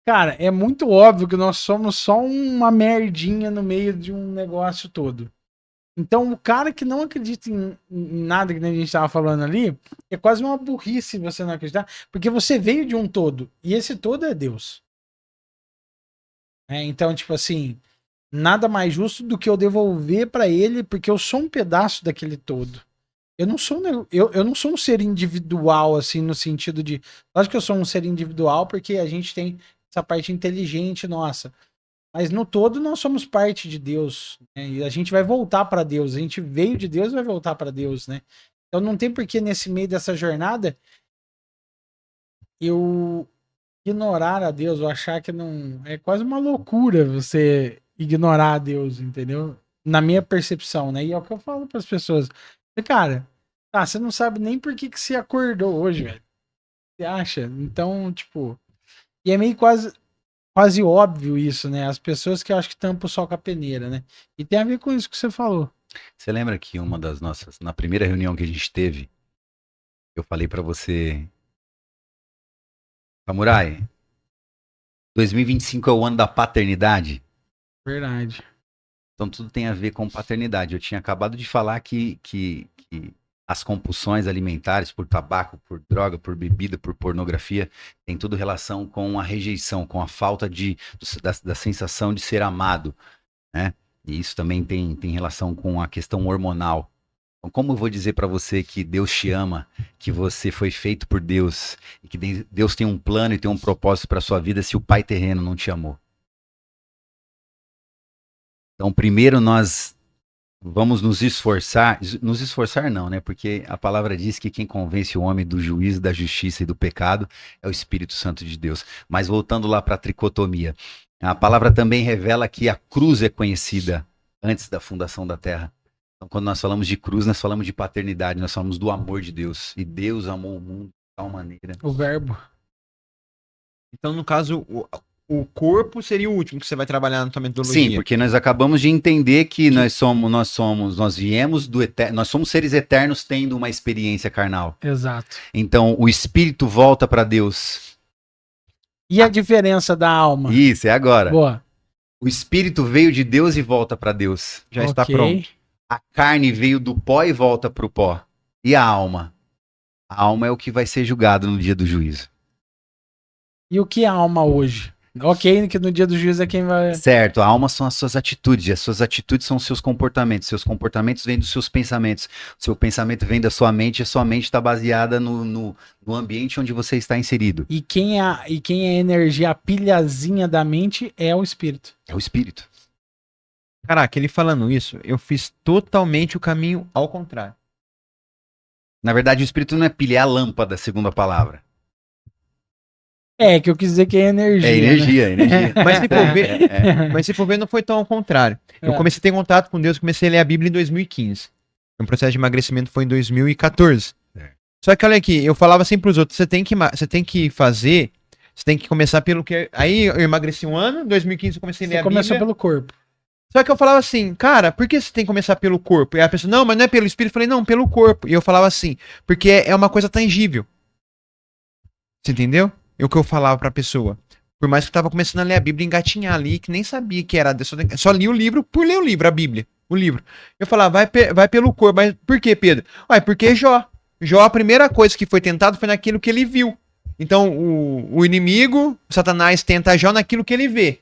cara, é muito óbvio que nós somos só uma merdinha no meio de um negócio todo. Então, o cara que não acredita em nada que a gente estava falando ali, é quase uma burrice você não acreditar, porque você veio de um todo, e esse todo é Deus. Então, tipo assim, nada mais justo do que eu devolver para ele, porque eu sou um pedaço daquele todo. Eu não sou eu não sou um ser individual, assim, no sentido de. Lógico que eu sou um ser individual, porque a gente tem essa parte inteligente nossa. Mas no todo nós somos parte de Deus, né? E a gente vai voltar para Deus. A gente veio de Deus e vai voltar para Deus, né? Então não tem por que nesse meio dessa jornada eu ignorar a Deus ou achar que não. É quase uma loucura você ignorar a Deus, entendeu? Na minha percepção, né? E é o que eu falo para as pessoas. Cara, tá, você não sabe nem por que você acordou hoje, velho. Você acha? Então, tipo. E é meio quase óbvio isso, né? As pessoas que eu acho que tampam o sol com a peneira, né? E tem a ver com isso que você falou. Você lembra que uma das nossas, na primeira reunião que a gente teve, eu falei pra você, Samurai, 2025 é o ano da paternidade? Verdade. Então tudo tem a ver com paternidade. Eu tinha acabado de falar que as compulsões alimentares por tabaco, por droga, por bebida, por pornografia, tem tudo relação com a rejeição, com a falta da sensação de ser amado, né? E isso também tem relação com a questão hormonal. Então, como eu vou dizer para você que Deus te ama, que você foi feito por Deus, e que Deus tem um plano e tem um propósito para sua vida se o pai terreno não te amou? Então, primeiro nós vamos nos esforçar não, né? Porque a palavra diz que quem convence o homem do juízo, da justiça e do pecado é o Espírito Santo de Deus. Mas voltando lá para a tricotomia, a palavra também revela que a cruz é conhecida antes da fundação da terra. Então, quando nós falamos de cruz, nós falamos de paternidade, nós falamos do amor de Deus. E Deus amou o mundo de tal maneira. O verbo. Então, no caso, o corpo seria o último que você vai trabalhar na tua metodologia. Sim, porque nós acabamos de entender que nós viemos do eterno, nós somos seres eternos tendo uma experiência carnal. Exato. Então, o espírito volta para Deus. E a diferença da alma? Isso, é agora. Boa. O espírito veio de Deus e volta para Deus. Já está pronto. A carne veio do pó e volta para o pó. E a alma? A alma é o que vai ser julgado no dia do juízo. E o que é a alma hoje? Ok, que no dia do juízo é quem vai... Certo, a alma são as suas atitudes, e as suas atitudes são os seus comportamentos vêm dos seus pensamentos, o seu pensamento vem da sua mente, e a sua mente está baseada no ambiente onde você está inserido. E quem é a energia, a pilhazinha da mente é o espírito. É o espírito. Caraca, ele falando isso, eu fiz totalmente o caminho ao contrário. Na verdade, o espírito não é pilha, é a lâmpada, segundo a palavra. É, que eu quis dizer que é energia. É energia, né? energia. Mas se for ver, não foi tão ao contrário. Eu comecei a ter contato com Deus, comecei a ler a Bíblia em 2015. O processo de emagrecimento foi em 2014. Só que olha aqui, eu falava assim pros outros, você tem que começar pelo que... Aí eu emagreci um ano, em 2015 eu comecei a ler a Bíblia. Você começou pelo corpo. Só que eu falava assim, cara, por que você tem que começar pelo corpo? E a pessoa, não, mas não é pelo espírito. Eu falei, não, pelo corpo. E eu falava assim, porque é uma coisa tangível. Você entendeu? É o que eu falava pra pessoa. Por mais que eu tava começando a ler a Bíblia, engatinhar ali, que nem sabia que era. Só li o livro por ler o livro, a Bíblia. O livro. Eu falava, vai pelo corpo. Mas por que, Pedro? Ué, porque Jó. Jó, a primeira coisa que foi tentado foi naquilo que ele viu. Então, o inimigo, o Satanás, tenta Jó naquilo que ele vê.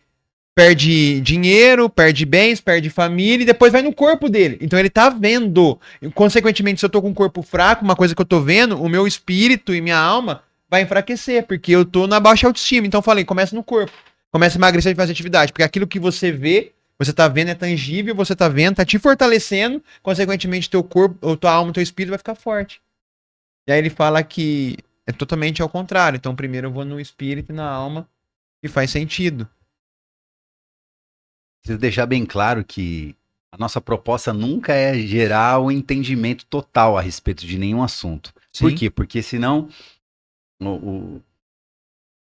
Perde dinheiro, perde bens, perde família e depois vai no corpo dele. Então ele tá vendo. E, consequentemente, se eu tô com um corpo fraco, uma coisa que eu tô vendo, o meu espírito e minha alma vai enfraquecer, porque eu tô na baixa autoestima. Então eu falei, começa no corpo. Começa a emagrecer e fazer atividade. Porque aquilo que você vê, você tá vendo, é tangível, você tá vendo, tá te fortalecendo. Consequentemente, teu corpo, ou tua alma, teu espírito vai ficar forte. E aí ele fala que é totalmente ao contrário. Então primeiro eu vou no espírito e na alma, e faz sentido. Preciso deixar bem claro que a nossa proposta nunca é gerar o entendimento total a respeito de nenhum assunto. Por Sim. quê? Porque senão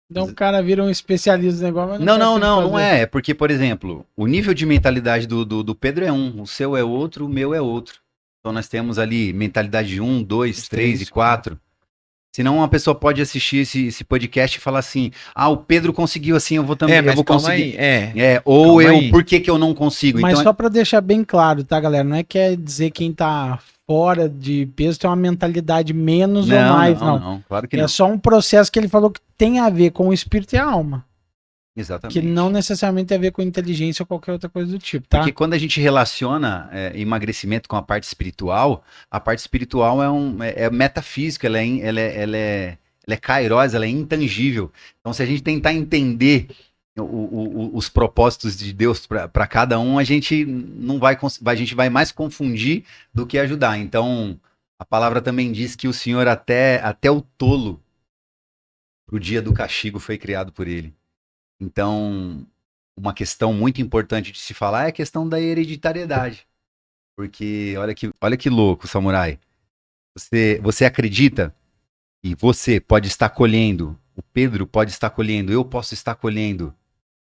Então o cara vira um especialista no negócio, mas Não, quer não, sempre não, não fazer. é. É porque, por exemplo, o nível de mentalidade do Pedro é um, o seu é outro, o meu é outro. Então nós temos ali mentalidade de 1, 2, 3 e 4. Senão uma pessoa pode assistir esse podcast e falar assim: ah, o Pedro conseguiu assim, eu vou também, Mas eu vou calma conseguir. aí. Ou Calma eu, aí. por que que eu não consigo? Mas Então, só pra deixar bem claro, tá, galera? Não é quer dizer quem tá fora de peso tem uma mentalidade menos ou mais, não. claro que É não. só um processo que ele falou que tem a ver com o espírito e a alma. Exatamente. Que não necessariamente tem a ver com inteligência ou qualquer outra coisa do tipo, tá? Porque quando a gente relaciona emagrecimento com a parte espiritual é metafísica, ela é kairos, ela é intangível. Então, se a gente tentar entender os propósitos de Deus para cada um, a gente não vai, a gente vai mais confundir do que ajudar. Então, a palavra também diz que o Senhor até o tolo, pro dia do castigo, foi criado por ele. Então, uma questão muito importante de se falar é a questão da hereditariedade. Porque olha que louco, samurai. Você acredita que você pode estar colhendo, o Pedro pode estar colhendo, eu posso estar colhendo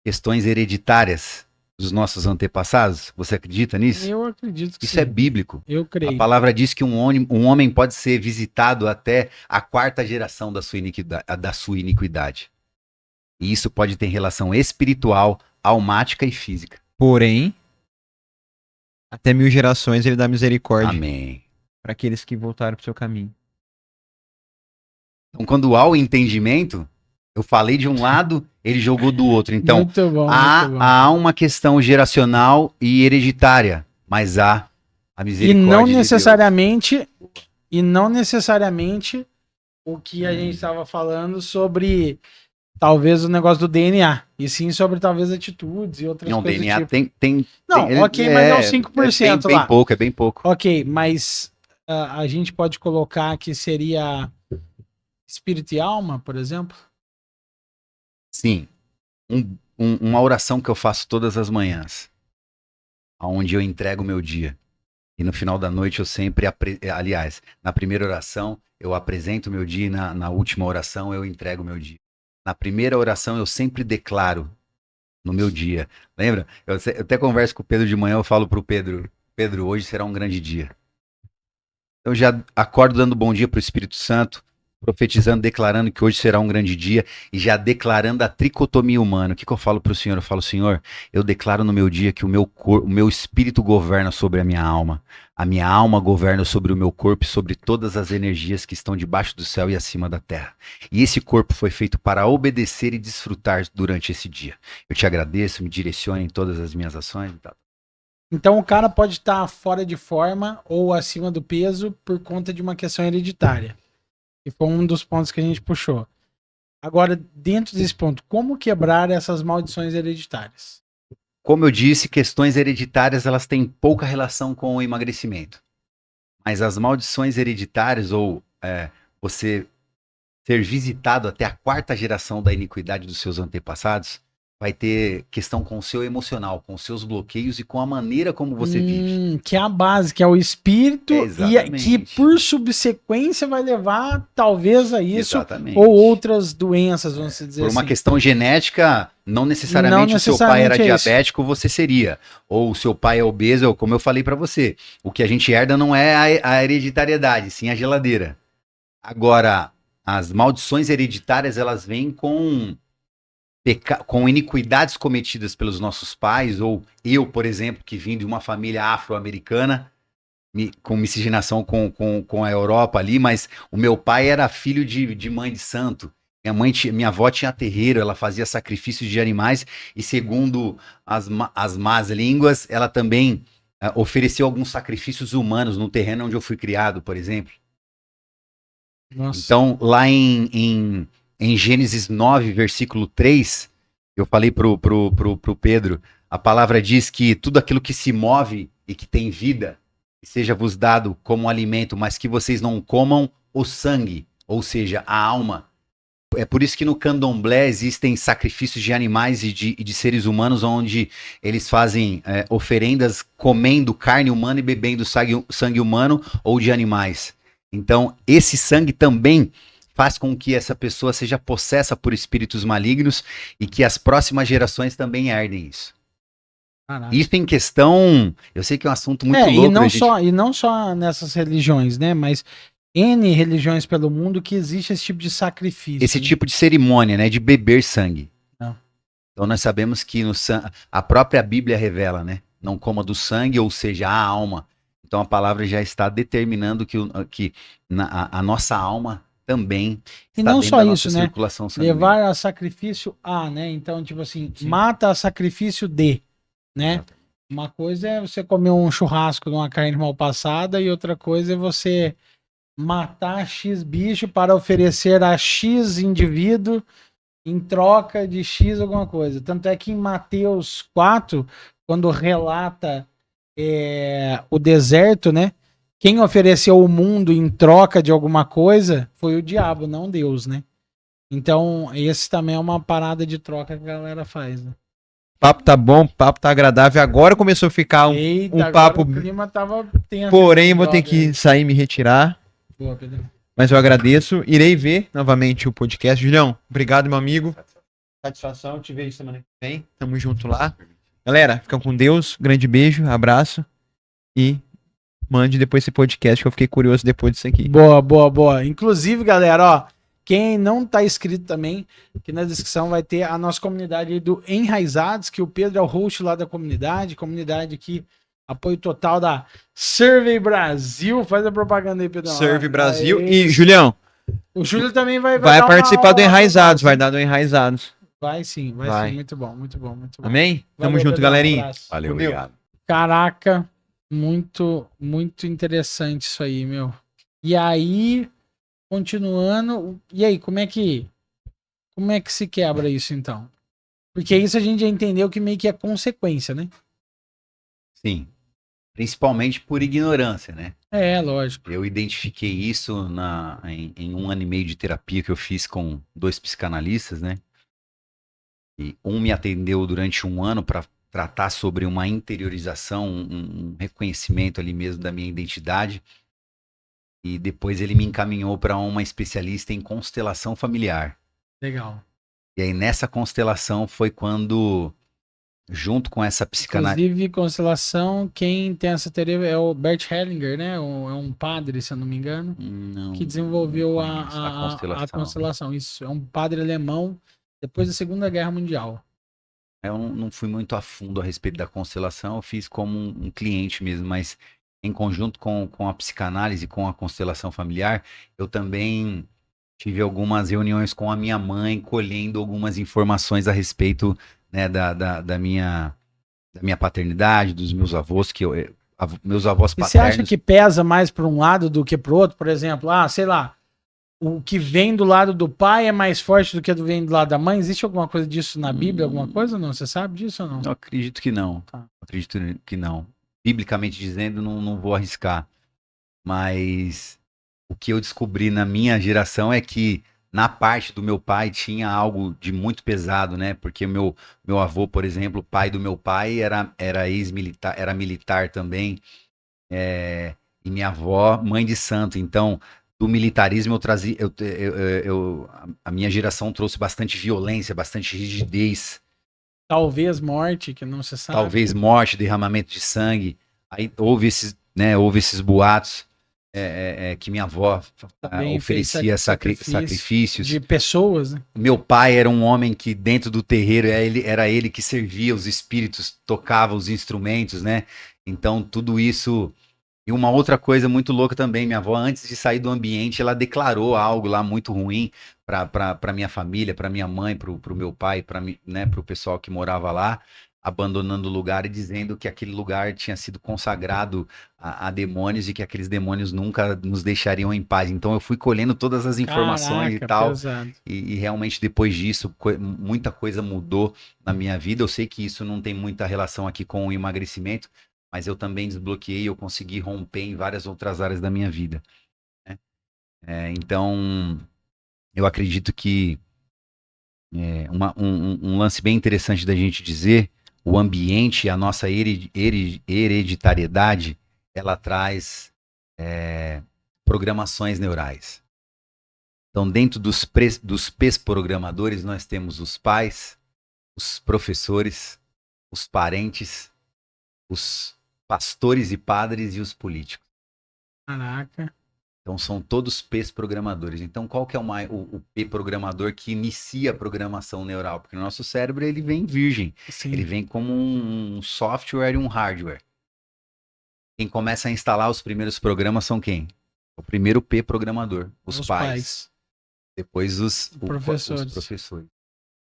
questões hereditárias dos nossos antepassados? Você acredita nisso? Eu acredito que Isso sim. é bíblico. Eu A creio. palavra diz que um homem pode ser visitado até a 4ª geração da sua iniquidade. E isso pode ter relação espiritual, almática e física. Porém, até 1000 gerações ele dá misericórdia Amém. para aqueles que voltaram pro seu caminho. Então, quando há o entendimento, eu falei de um lado, ele jogou do outro. Então, Muito bom, muito bom. há uma questão geracional e hereditária, mas há a E misericórdia não de necessariamente, o que a gente estava falando sobre talvez o negócio do DNA, e sim sobre talvez atitudes e outras Deus. Não, coisas DNA do tipo. tem Não, ok, mas é os 5% bem lá. pouco, é bem pouco. Ok, mas a gente pode colocar que seria espírito e alma, por exemplo? Sim. Uma oração que eu faço todas as manhãs, onde eu entrego o meu dia. E no final da noite eu sempre, aliás, na primeira oração eu apresento o meu dia e na última oração eu entrego o meu dia. Na primeira oração eu sempre declaro no meu dia. Lembra? Eu até converso com o Pedro de manhã, eu falo pro Pedro, Pedro, hoje será um grande dia. Eu já acordo dando bom dia pro Espírito Santo, profetizando, declarando que hoje será um grande dia e já declarando a tricotomia humana. O que eu falo pro Senhor? Eu falo, Senhor, eu declaro no meu dia que o meu espírito governa sobre a minha alma governa sobre o meu corpo e sobre todas as energias que estão debaixo do céu e acima da terra. E esse corpo foi feito para obedecer e desfrutar durante esse dia. Eu te agradeço, me direcione em todas as minhas ações e tal. Então o cara pode estar fora de forma ou acima do peso por conta de uma questão hereditária. E foi um dos pontos que a gente puxou. Agora, dentro desse ponto, como quebrar essas maldições hereditárias? Como eu disse, questões hereditárias elas têm pouca relação com o emagrecimento. Mas as maldições hereditárias, ou você ser visitado até a 4ª geração da iniquidade dos seus antepassados, vai ter questão com o seu emocional, com os seus bloqueios e com a maneira como você vive. Que é a base, que é o espírito, e Exatamente. que por subsequência vai levar talvez a isso, Exatamente. ou outras doenças, vamos dizer Por uma assim. questão genética, Não necessariamente Não o seu pai era necessariamente é isso. diabético, você seria. Ou o seu pai é obeso, ou como eu falei pra você. O que a gente herda não é a hereditariedade, sim a geladeira. Agora, as maldições hereditárias, elas vêm com iniquidades cometidas pelos nossos pais, ou eu, por exemplo, que vim de uma família afro-americana, com miscigenação com a Europa ali, mas o meu pai era filho de mãe de santo. Minha avó tinha terreiro, ela fazia sacrifícios de animais, e segundo as más línguas, ela também ofereceu alguns sacrifícios humanos no terreno onde eu fui criado, por exemplo. Nossa. Então, lá em Gênesis 9, versículo 3, eu falei pro Pedro, a palavra diz que tudo aquilo que se move e que tem vida, seja-vos dado como alimento, mas que vocês não comam o sangue, ou seja, a alma. É por isso que no candomblé existem sacrifícios de animais e de seres humanos, onde eles fazem oferendas comendo carne humana e bebendo sangue humano ou de animais. Então, esse sangue também faz com que essa pessoa seja possessa por espíritos malignos e que as próximas gerações também herdem isso. Caraca. Isso em questão, eu sei que é um assunto muito louco. E não só nessas religiões, né? Mas N religiões pelo mundo que existe esse tipo de sacrifício. Esse tipo de cerimônia, né? De beber sangue. Não. Então nós sabemos que a própria Bíblia revela, né? Não coma do sangue, ou seja, a alma. Então a palavra já está determinando que a nossa alma também E está não dentro só da isso, nossa né? circulação sanguínea. Levar a sacrifício a, né? Então, tipo assim, Sim. mata a sacrifício de, né? Exato. Uma coisa é você comer um churrasco de uma carne mal passada e outra coisa é você matar X bicho para oferecer a X indivíduo em troca de X alguma coisa. Tanto é que em Mateus 4, quando relata o deserto, né? Quem ofereceu o mundo em troca de alguma coisa foi o diabo, não Deus, né? Então, esse também é uma parada de troca que a galera faz, né? O papo tá bom, o papo tá agradável. Agora começou a ficar Eita, um agora papo. o clima tava tenso. Porém, vou ter Brother. que sair e me retirar. Boa, Pedro. Mas eu agradeço. Irei ver novamente o podcast. Julião, obrigado, meu amigo. Satisfação te ver semana que vem. Tamo junto lá. Galera, fica com Deus. Grande beijo, abraço. E mande depois esse podcast que eu fiquei curioso depois disso aqui. Boa, boa, boa. Inclusive, galera, ó, quem não tá inscrito também, aqui na descrição vai ter a nossa comunidade aí do Enraizados, que o Pedro é o host lá da comunidade aqui, apoio total da Survey Brasil. Faz a propaganda aí, Pedro. Serve Brasil. Aê. E, Julião, O Júlio também vai vai dar participar do uma Enraizados. Vai sim. dar do Enraizados. Vai sim, vai Vai. sim. Muito bom, muito bom, muito bom. Amém? Tamo Valeu, junto, Pedrão, galerinha. abraço. Valeu, Fudeu. obrigado. Caraca, muito, muito interessante isso aí, meu. E aí, continuando, e aí, como é que se quebra isso então? Porque isso a gente já entendeu que meio que é consequência, né? Sim. Principalmente por ignorância, né? É, lógico. Eu identifiquei isso em 1 ano e meio de terapia que eu fiz com 2 psicanalistas, né? E um me atendeu durante 1 ano para tratar sobre uma interiorização, um reconhecimento ali mesmo da minha identidade. E depois ele me encaminhou para uma especialista em constelação familiar. Legal. E aí nessa constelação foi quando, junto com essa psicanalista... Inclusive, constelação, quem tem essa teoria é o Bert Hellinger, né? É um padre, se eu não me engano, Não, que desenvolveu não conheço a constelação. Isso, é um padre alemão depois da Segunda Guerra Mundial. Eu não fui muito a fundo a respeito da constelação, eu fiz como um cliente mesmo, mas em conjunto com a psicanálise, com a constelação familiar, eu também tive algumas reuniões com a minha mãe, colhendo algumas informações a respeito, né, da minha paternidade, dos meus avós, meus avós E você acha paternos. que pesa mais para um lado do que para o outro? Por exemplo, sei lá, o que vem do lado do pai é mais forte do que vem do lado da mãe? Existe alguma coisa disso na Bíblia? Alguma coisa ou não? Você sabe disso ou não? Eu acredito que não. Tá. Acredito que não. Biblicamente dizendo, não vou arriscar. Mas o que eu descobri na minha geração é que na parte do meu pai tinha algo de muito pesado, né? Porque meu avô, por exemplo, pai do meu pai era ex-militar, era militar também. E minha avó, mãe de santo. Então, do militarismo eu trazia, a minha geração trouxe bastante violência, bastante rigidez Talvez morte, que não se sabe. talvez morte, derramamento de sangue. Aí houve esses boatos que minha avó Também fez oferecia sacrifícios. de pessoas, né? Meu pai era um homem que dentro do terreiro era ele que servia os espíritos, tocava os instrumentos, né? Então tudo isso. E uma outra coisa muito louca também, minha avó, antes de sair do ambiente, ela declarou algo lá muito ruim para minha família, para minha mãe, para o meu pai, para né, o pessoal que morava lá, abandonando o lugar e dizendo que aquele lugar tinha sido consagrado a demônios e que aqueles demônios nunca nos deixariam em paz. Então eu fui colhendo todas as informações e Caraca, tal. pesado. E realmente depois disso, muita coisa mudou na minha vida. Eu sei que isso não tem muita relação aqui com o emagrecimento, mas eu também desbloqueei, eu consegui romper em várias outras áreas da minha vida, né? Então, eu acredito que um lance bem interessante da gente dizer, o ambiente, a nossa hereditariedade, ela traz programações neurais. Então, dentro dos PES-programadores, nós temos os pais, os professores, os parentes, os pastores e padres e os políticos. Caraca. Então são todos PES-programadores. Então qual que é o P-programador que inicia a programação neural? Porque o nosso cérebro ele vem virgem. Sim. Ele vem como um software e um hardware. Quem começa a instalar os primeiros programas são quem? O primeiro P-programador, os pais. Depois os professores.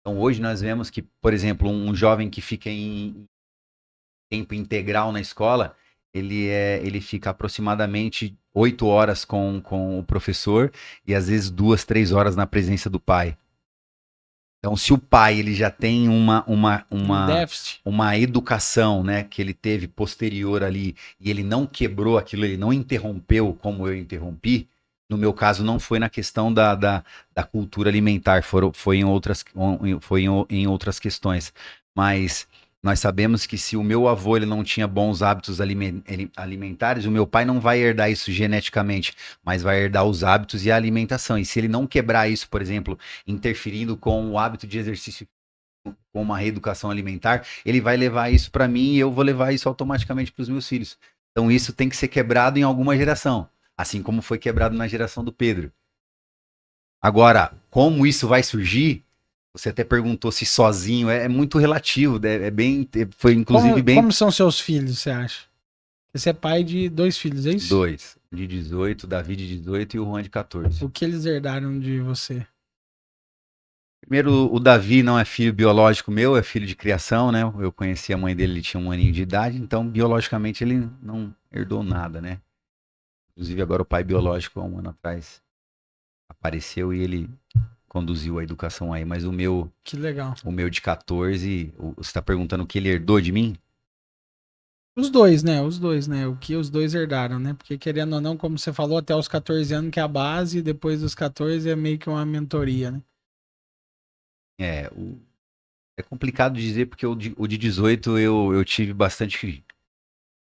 Então hoje nós vemos que, por exemplo, um jovem que fica em tempo integral na escola, ele fica aproximadamente 8 horas com o professor e às vezes 2, 3 horas na presença do pai. Então, se o pai ele já tem déficit. uma educação, né, que ele teve posterior ali e ele não quebrou aquilo, ele não interrompeu como eu interrompi, no meu caso não foi na questão da cultura alimentar, foi em outras questões. Mas nós sabemos que se o meu avô ele não tinha bons hábitos alimentares, o meu pai não vai herdar isso geneticamente, mas vai herdar os hábitos e a alimentação. E se ele não quebrar isso, por exemplo, interferindo com o hábito de exercício, com uma reeducação alimentar, ele vai levar isso para mim e eu vou levar isso automaticamente para os meus filhos. Então isso tem que ser quebrado em alguma geração, assim como foi quebrado na geração do Pedro. Agora, como isso vai surgir? Você até perguntou se sozinho, é muito relativo, foi inclusive bem... Como são seus filhos, você acha? Você é pai de 2 filhos, é isso? 2, de 18, Davi de 18 e o Juan de 14. O que eles herdaram de você? Primeiro, o Davi não é filho biológico meu, é filho de criação, né? Eu conheci a mãe dele, ele tinha 1 aninho de idade, então biologicamente ele não herdou nada, né? Inclusive agora o pai biológico, há 1 ano atrás, apareceu e ele conduziu a educação aí, mas Que legal. O meu de 14, você está perguntando o que ele herdou de mim? Os dois, né? O que os dois herdaram, né? Porque querendo ou não, como você falou, até os 14 anos que é a base, e depois dos 14 é meio que uma mentoria, né? É complicado dizer porque o de 18 eu tive bastante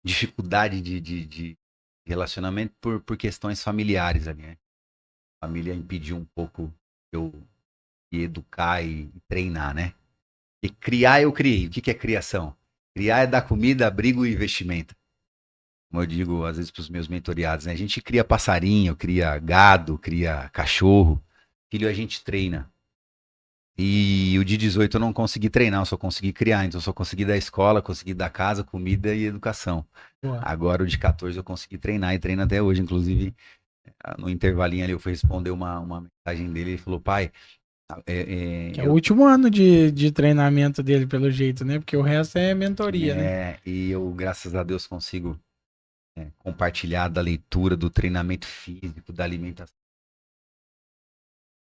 dificuldade de relacionamento por questões familiares ali, né? A família impediu um pouco eu educar e treinar, né? E criar eu criei. O que é criação? Criar é dar comida, abrigo e vestimenta. Como eu digo às vezes para os meus mentoriados, né? A gente cria passarinho, cria gado, cria cachorro. Filho a gente treina. E o de 18 eu não consegui treinar, eu só consegui criar. Então eu só consegui dar escola, consegui dar casa, comida e educação. Boa. Agora o de 14 eu consegui treinar e treino até hoje. Inclusive, no intervalinho ali eu fui responder uma mensagem dele. Ele falou, pai... É o último ano de treinamento dele, pelo jeito, né? Porque o resto é mentoria, né? E eu, graças a Deus, consigo compartilhar da leitura, do treinamento físico, da alimentação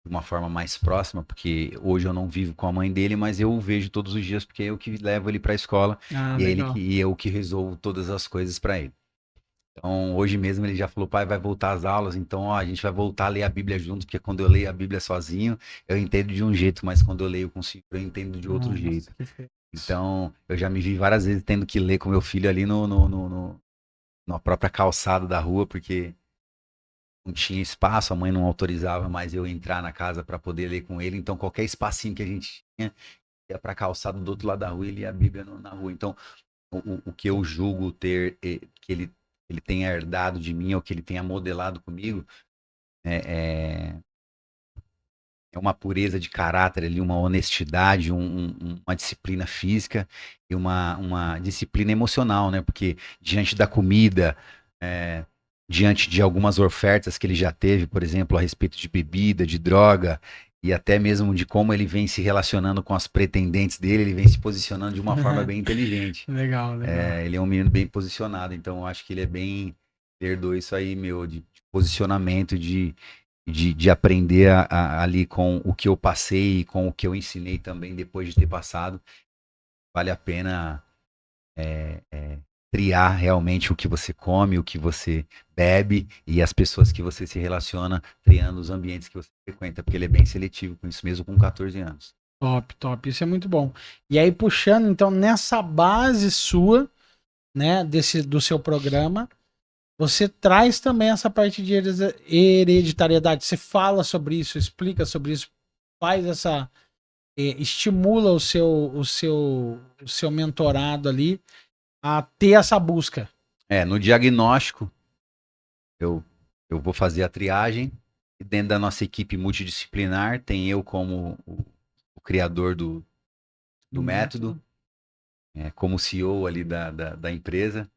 de uma forma mais próxima, porque hoje eu não vivo com a mãe dele, mas eu o vejo todos os dias, porque é eu que levo ele para a escola e eu que resolvo todas as coisas para ele. Então, hoje mesmo ele já falou, pai, vai voltar às aulas, então ó, a gente vai voltar a ler a Bíblia junto, porque quando eu leio a Bíblia sozinho, eu entendo de um jeito, mas quando eu leio com o Senhor, eu entendo de outro jeito. Então, eu já me vi várias vezes tendo que ler com meu filho ali na própria calçada da rua, porque não tinha espaço, a mãe não autorizava mais eu entrar na casa para poder ler com ele, então qualquer espacinho que a gente tinha, ia pra calçada do outro lado da rua e lia a Bíblia na rua. Então, o que eu julgo ter, que ele tenha herdado de mim, ou que ele tenha modelado comigo, é uma pureza de caráter ali, uma honestidade, uma disciplina física e uma disciplina emocional, né? Porque diante da comida, diante de algumas ofertas que ele já teve, por exemplo, a respeito de bebida, de droga, e até mesmo de como ele vem se relacionando com as pretendentes dele, ele vem se posicionando de uma forma bem inteligente. Legal, legal. Ele é um menino bem posicionado, então eu acho que ele herdou isso aí, meu, de posicionamento, de aprender ali com o que eu passei e com o que eu ensinei também depois de ter passado. Vale a pena triar realmente o que você come, o que você bebe e as pessoas que você se relaciona, triando os ambientes que você frequenta, porque ele é bem seletivo com isso mesmo com 14 anos. Top, top. Isso é muito bom. E aí, puxando, então, nessa base sua, né, do seu programa, você traz também essa parte de hereditariedade. Você fala sobre isso, explica sobre isso, faz essa... estimula o seu mentorado ali a ter essa busca. No diagnóstico, eu vou fazer a triagem, e dentro da nossa equipe multidisciplinar, tem eu como o criador do método, como CEO ali da empresa,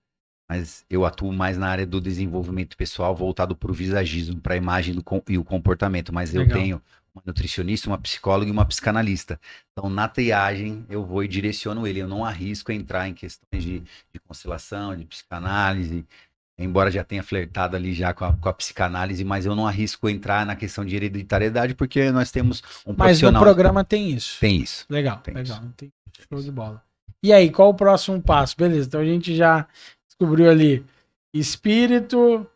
mas eu atuo mais na área do desenvolvimento pessoal, voltado para o visagismo, para a imagem e o comportamento, mas eu Legal. tenho uma nutricionista, uma psicóloga e uma psicanalista. Então, na triagem, eu vou e direciono ele. Eu não arrisco entrar em questões de constelação, de psicanálise, embora já tenha flertado ali já com a psicanálise, mas eu não arrisco entrar na questão de hereditariedade, porque nós temos um Mas no profissional... programa tem isso. Tem isso. Legal, Tem legal. isso. Tem show de bola. E aí, qual o próximo passo? Beleza, então a gente já descobriu ali espírito,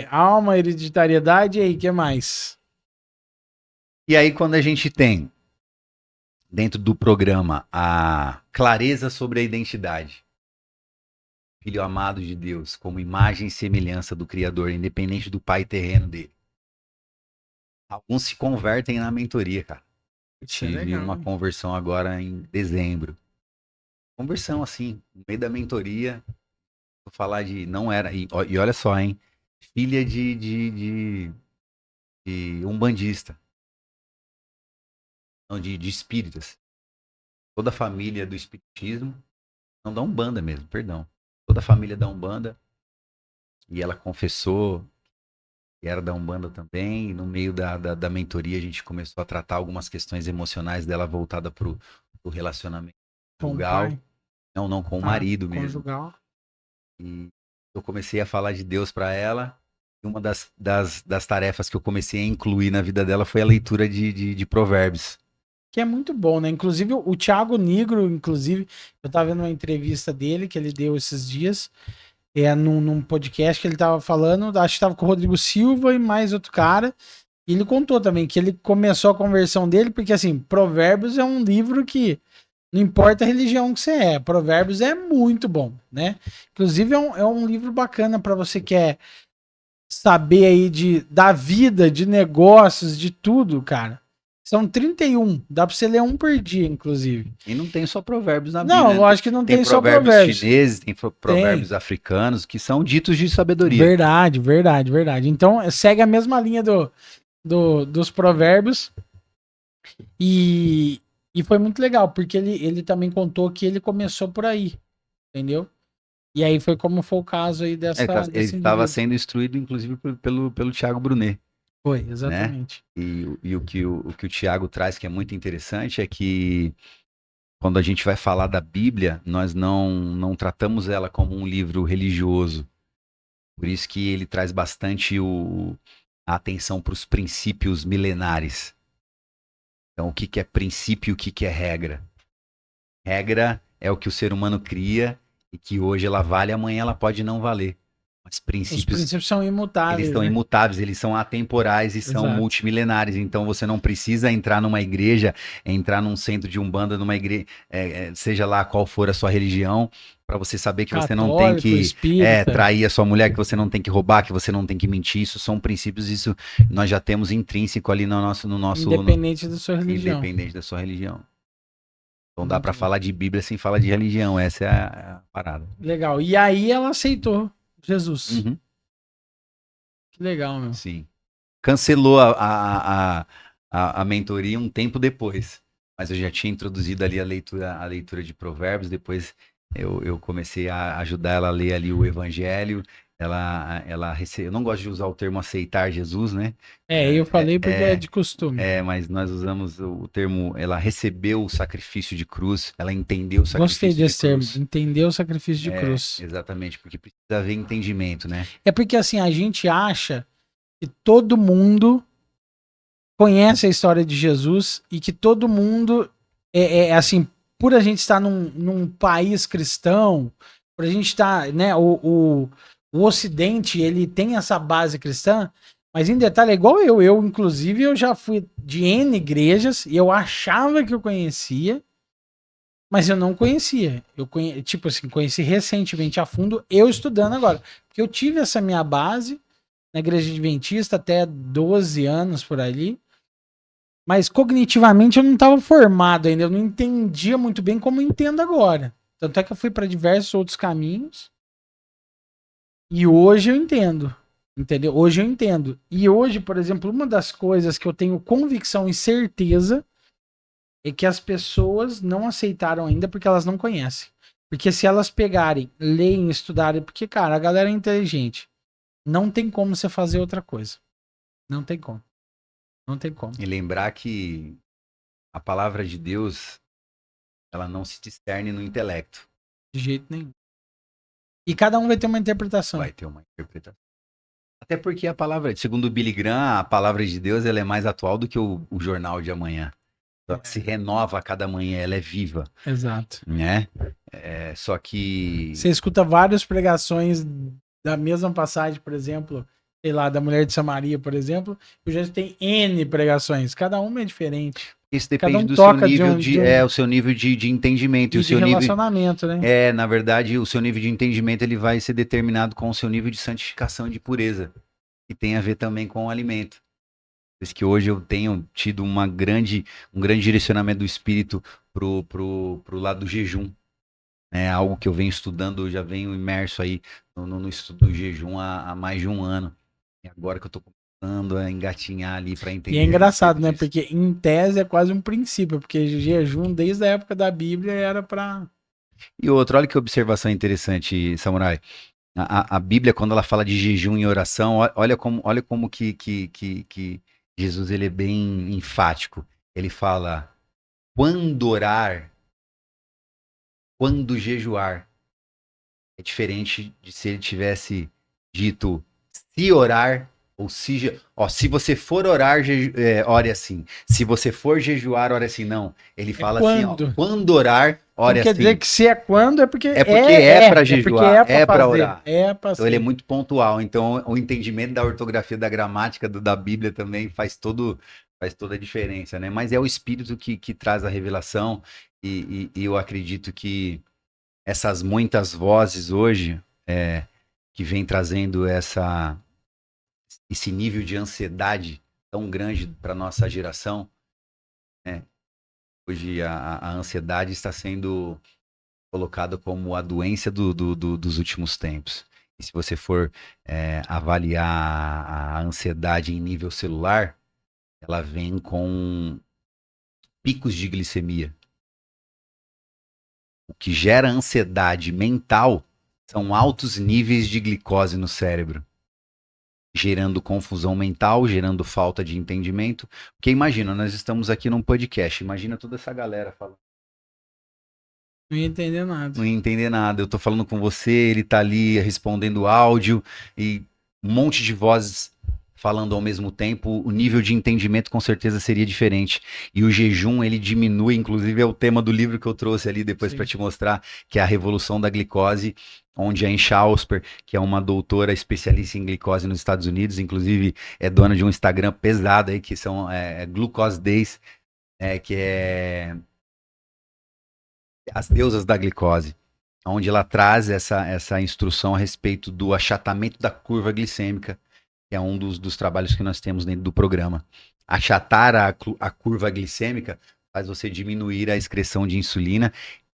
alma, hereditariedade, e aí, o que mais? E aí, quando a gente tem, dentro do programa, a clareza sobre a identidade, filho amado de Deus, como imagem e semelhança do Criador, independente do pai terreno dele. Alguns se convertem na mentoria, cara. Eu tive uma conversão agora em dezembro. Conversão, assim, no meio da mentoria, vou falar de... Não era... E olha só, hein? Filha de umbandista. Não, de espíritas. Toda a família do espiritismo, não da Umbanda mesmo, perdão. Toda a família da Umbanda. E ela confessou que era da Umbanda também. E no meio da mentoria a gente começou a tratar algumas questões emocionais dela voltada pro relacionamento conjugal. Não, com o marido mesmo. Conjugal. E eu comecei a falar de Deus para ela. E uma das tarefas que eu comecei a incluir na vida dela foi a leitura de Provérbios. Que é muito bom, né? Inclusive, o Thiago Nigro, eu tava vendo uma entrevista dele que ele deu esses dias, num podcast que ele tava falando, acho que tava com o Rodrigo Silva e mais outro cara, e ele contou também que ele começou a conversão dele, porque assim, Provérbios é um livro que não importa a religião que você é, Provérbios é muito bom, né? Inclusive é um livro bacana para você que quer saber aí da vida, de negócios, de tudo, cara. São 31, dá pra você ler um por dia, inclusive. E não tem só provérbios na Bíblia. Não, lógico que não tem só provérbios. provérbios Chineses, tem provérbios africanos, que são ditos de sabedoria. Verdade. Então, segue a mesma linha dos provérbios. E foi muito legal, porque ele também contou que ele começou por aí, entendeu? E aí foi como foi o caso aí desse ele estava sendo instruído, inclusive, pelo Thiago Brunet. Foi, exatamente. Né? E o que o Thiago traz, que é muito interessante, é que quando a gente vai falar da Bíblia, nós não tratamos ela como um livro religioso. Por isso que ele traz bastante a atenção para os princípios milenares. Então, o que é princípio e o que é regra? Regra é o que o ser humano cria e que hoje ela vale, amanhã ela pode não valer. Os princípios são imutáveis. Eles são imutáveis, eles são atemporais e são multimilenares. Então você não precisa entrar numa igreja, entrar num centro de umbanda, numa igreja, seja lá qual for a sua religião, para você saber que você não tem que trair a sua mulher, que você não tem que roubar, que você não tem que mentir. Isso são princípios, isso nós já temos intrínseco ali no nosso independente da sua religião. Independente da sua religião. Então dá pra Muito bom. falar de Bíblia sem falar de religião. Essa é a parada. Legal. E aí ela aceitou Jesus. Uhum. Que legal, meu. Sim. Cancelou a mentoria um tempo depois. Mas eu já tinha introduzido ali a leitura de Provérbios. Depois eu comecei a ajudar ela a ler ali o Evangelho. Eu não gosto de usar o termo aceitar Jesus, né? Eu falei porque é de costume. Mas nós usamos o termo, ela recebeu o sacrifício de cruz, ela entendeu o Gostei sacrifício de desse termo. cruz. Entender o sacrifício de cruz. Exatamente, porque precisa haver entendimento, né? É porque assim, a gente acha que todo mundo conhece a história de Jesus e que todo mundo assim, por a gente estar num país cristão, por a gente estar, né, o Ocidente, ele tem essa base cristã, mas em detalhe é igual eu inclusive, eu já fui de N igrejas e eu achava que eu conhecia, mas eu não conhecia. Tipo assim, conheci recentemente a fundo, eu estudando agora, porque eu tive essa minha base na igreja adventista até 12 anos por ali. Mas cognitivamente eu não estava formado ainda, eu não entendia muito bem como eu entendo agora. Tanto é que eu fui para diversos outros caminhos. E hoje eu entendo. Entendeu? Hoje eu entendo. E hoje, por exemplo, uma das coisas que eu tenho convicção e certeza é que as pessoas não aceitaram ainda porque elas não conhecem. Porque se elas pegarem, lerem, estudarem, porque, cara, a galera é inteligente. Não tem como você fazer outra coisa. Não tem como. Não tem como. E lembrar que a palavra de Deus, ela não se discerne no intelecto. De jeito nenhum. E cada um vai ter uma interpretação. Vai ter uma interpretação. Até porque a palavra, segundo o Billy Graham, a palavra de Deus ela é mais atual do que o jornal de amanhã. Ela se renova a cada manhã, ela é viva, Exato. né? Só que Você escuta várias pregações da mesma passagem, por exemplo, sei lá, da mulher de Samaria, por exemplo, e já tem N pregações, cada uma é diferente. isso Cada depende um do seu toca de nível um- o seu nível de entendimento. E E o de seu nível, relacionamento, né? na verdade, o seu nível de entendimento ele vai ser determinado com o seu nível de santificação e de pureza, que tem a ver também com o alimento. Por isso que hoje eu tenho tido um grande direcionamento do espírito pro lado do jejum. É algo que eu venho estudando, eu já venho imerso aí no estudo do jejum há mais de um ano. E agora que eu tô começando a engatinhar ali para entender. E é a engraçado, né? respeito disso. Porque em tese é quase um princípio, porque jejum desde a época da Bíblia era pra. E outro, olha que observação interessante, Samurai. A Bíblia, quando ela fala de jejum e oração, olha como que Jesus ele é bem enfático. Ele fala quando orar, quando jejuar. É diferente de se ele tivesse dito se orar ou se você for orar, ore assim. Se você for jejuar, ore assim. Não, ele fala assim, ó, quando. quando orar, ore Então quer dizer assim. que se é quando é porque É porque é para porque jejuar, é para fazer, orar. é pra Então ele é ser. muito pontual. Então o entendimento da ortografia, da gramática, da Bíblia também faz toda a diferença, né? Mas é o Espírito que traz a revelação e eu acredito que essas muitas vozes hoje que vem trazendo esse nível de ansiedade tão grande para nossa geração, né? Hoje a ansiedade está sendo colocada como a doença dos últimos tempos. E se você for avaliar a ansiedade em nível celular, ela vem com picos de glicemia. O que gera ansiedade mental são altos níveis de glicose no cérebro, gerando confusão mental, gerando falta de entendimento. Porque imagina, nós estamos aqui num podcast, imagina toda essa galera falando. Não ia entender nada. Não ia entender nada. Eu tô falando com você, ele tá ali respondendo áudio e um monte de vozes falando ao mesmo tempo, o nível de entendimento com certeza seria diferente. E o jejum, ele diminui, inclusive é o tema do livro que eu trouxe ali depois para te mostrar, que é a Revolução da Glicose, onde a Ann Chausper, que é uma doutora especialista em glicose nos Estados Unidos, inclusive é dona de um Instagram pesado aí, que são Glucose Days, que é as deusas da glicose, onde ela traz essa instrução a respeito do achatamento da curva glicêmica, que é um dos trabalhos que nós temos dentro do programa. Achatar a curva glicêmica faz você diminuir a excreção de insulina,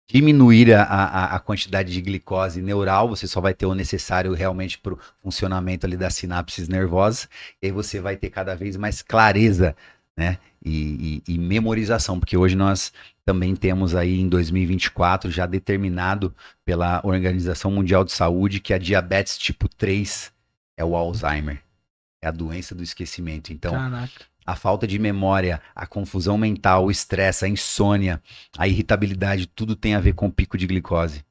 diminuir a quantidade de glicose neural, você só vai ter o necessário realmente para o funcionamento ali das sinapses nervosas, e aí você vai ter cada vez mais clareza, né? E memorização, porque hoje nós também temos aí em 2024 já determinado pela Organização Mundial de Saúde que a diabetes tipo 3 é o Alzheimer, é a doença do esquecimento. Então, Caraca. a falta de memória, a confusão mental, o estresse, a insônia, a irritabilidade, tudo tem a ver com pico de glicose.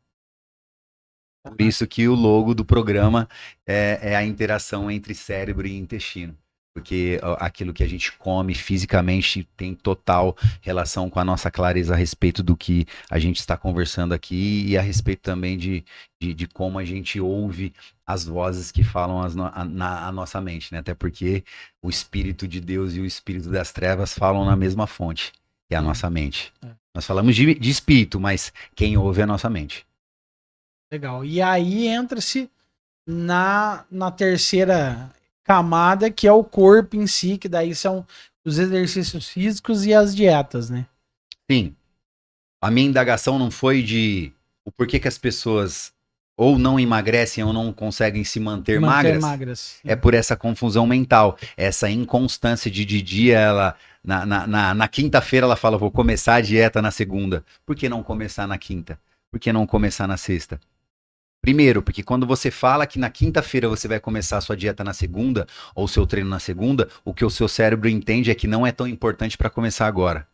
Por isso que o logo do programa é a interação entre cérebro e intestino. Porque aquilo que a gente come fisicamente tem total relação com a nossa clareza a respeito do que a gente está conversando aqui e a respeito também de como a gente ouve as vozes que falam a nossa mente, né? Até porque o Espírito de Deus e o Espírito das Trevas falam na mesma fonte, que é a nossa mente. Nós falamos de espírito, mas quem ouve é a nossa mente. Legal. E aí entra-se na terceira camada, que é o corpo em si, que daí são os exercícios físicos e as dietas, né? Sim. A minha indagação não foi de o porquê que as pessoas ou não emagrecem ou não conseguem se manter magras. É por essa confusão mental, essa inconstância de dia, ela na quinta-feira ela fala, vou começar a dieta na segunda. Por que não começar na quinta? Por que não começar na sexta? Primeiro, porque quando você fala que na quinta-feira você vai começar a sua dieta na segunda, ou seu treino na segunda, o que o seu cérebro entende é que não é tão importante para começar agora.